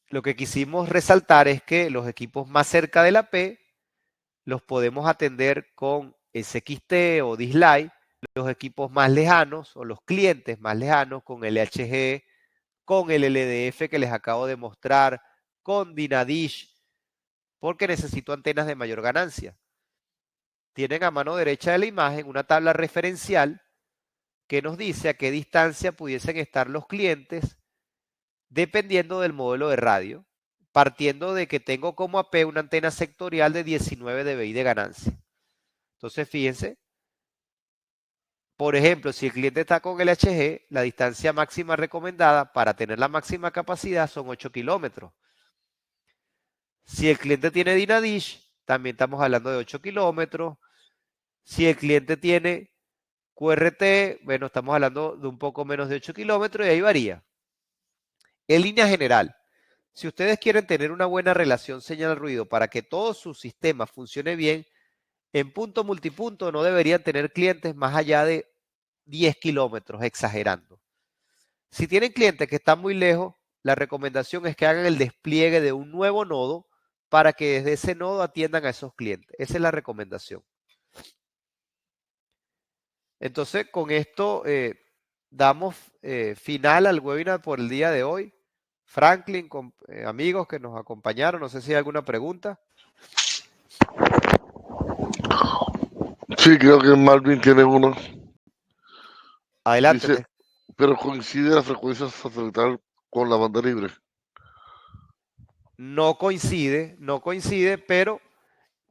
lo que quisimos resaltar es que los equipos más cerca de la P los podemos atender con SXT o Dislike, los equipos más lejanos o los clientes más lejanos con LHG, con el LDF que les acabo de mostrar, con Dynadish, porque necesito antenas de mayor ganancia. Tienen a mano derecha de la imagen una tabla referencial que nos dice a qué distancia pudiesen estar los clientes dependiendo del modelo de radio, partiendo de que tengo como AP una antena sectorial de 19 dBi de ganancia. Entonces, fíjense, por ejemplo, si el cliente está con LHG, la distancia máxima recomendada para tener la máxima capacidad son 8 kilómetros. Si el cliente tiene Dynadish, también estamos hablando de 8 kilómetros. Si el cliente tiene QRT, bueno, estamos hablando de un poco menos de 8 kilómetros y ahí varía. En línea general, si ustedes quieren tener una buena relación señal-ruido para que todo su sistema funcione bien, en punto multipunto no deberían tener clientes más allá de 10 kilómetros, exagerando. Si tienen clientes que están muy lejos, la recomendación es que hagan el despliegue de un nuevo nodo para que desde ese nodo atiendan a esos clientes. Esa es la recomendación. Entonces, con esto damos final al webinar por el día de hoy. Franklin, amigos que nos acompañaron, no sé si hay alguna pregunta. Sí, creo que Malvin tiene uno. Adelante. Dice, pero coincide la frecuencia satelital con la banda libre. No coincide, pero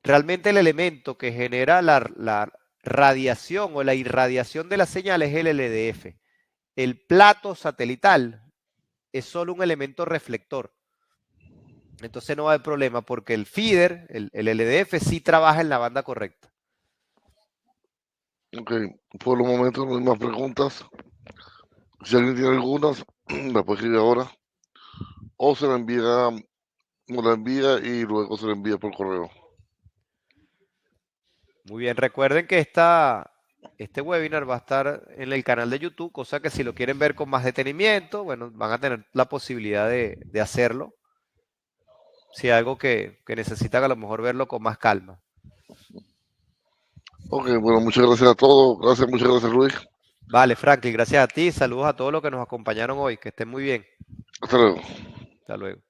realmente el elemento que genera la radiación o la irradiación de la señal es el LDF. El plato satelital es solo un elemento reflector. Entonces no va a haber problema porque el feeder, el LDF, sí trabaja en la banda correcta. Ok, por los momentos no hay más preguntas. Si alguien tiene algunas, la puede escribir ahora. O se la envía, nos la envía y luego se la envía por correo. Muy bien, recuerden que este webinar va a estar en el canal de YouTube, cosa que si lo quieren ver con más detenimiento, bueno, van a tener la posibilidad de hacerlo. Si hay algo que necesitan a lo mejor verlo con más calma. Ok, bueno, muchas gracias a todos. Muchas gracias, Luis. Vale, Franklin, gracias a ti. Saludos a todos los que nos acompañaron hoy. Que estén muy bien. Hasta luego. Hasta luego.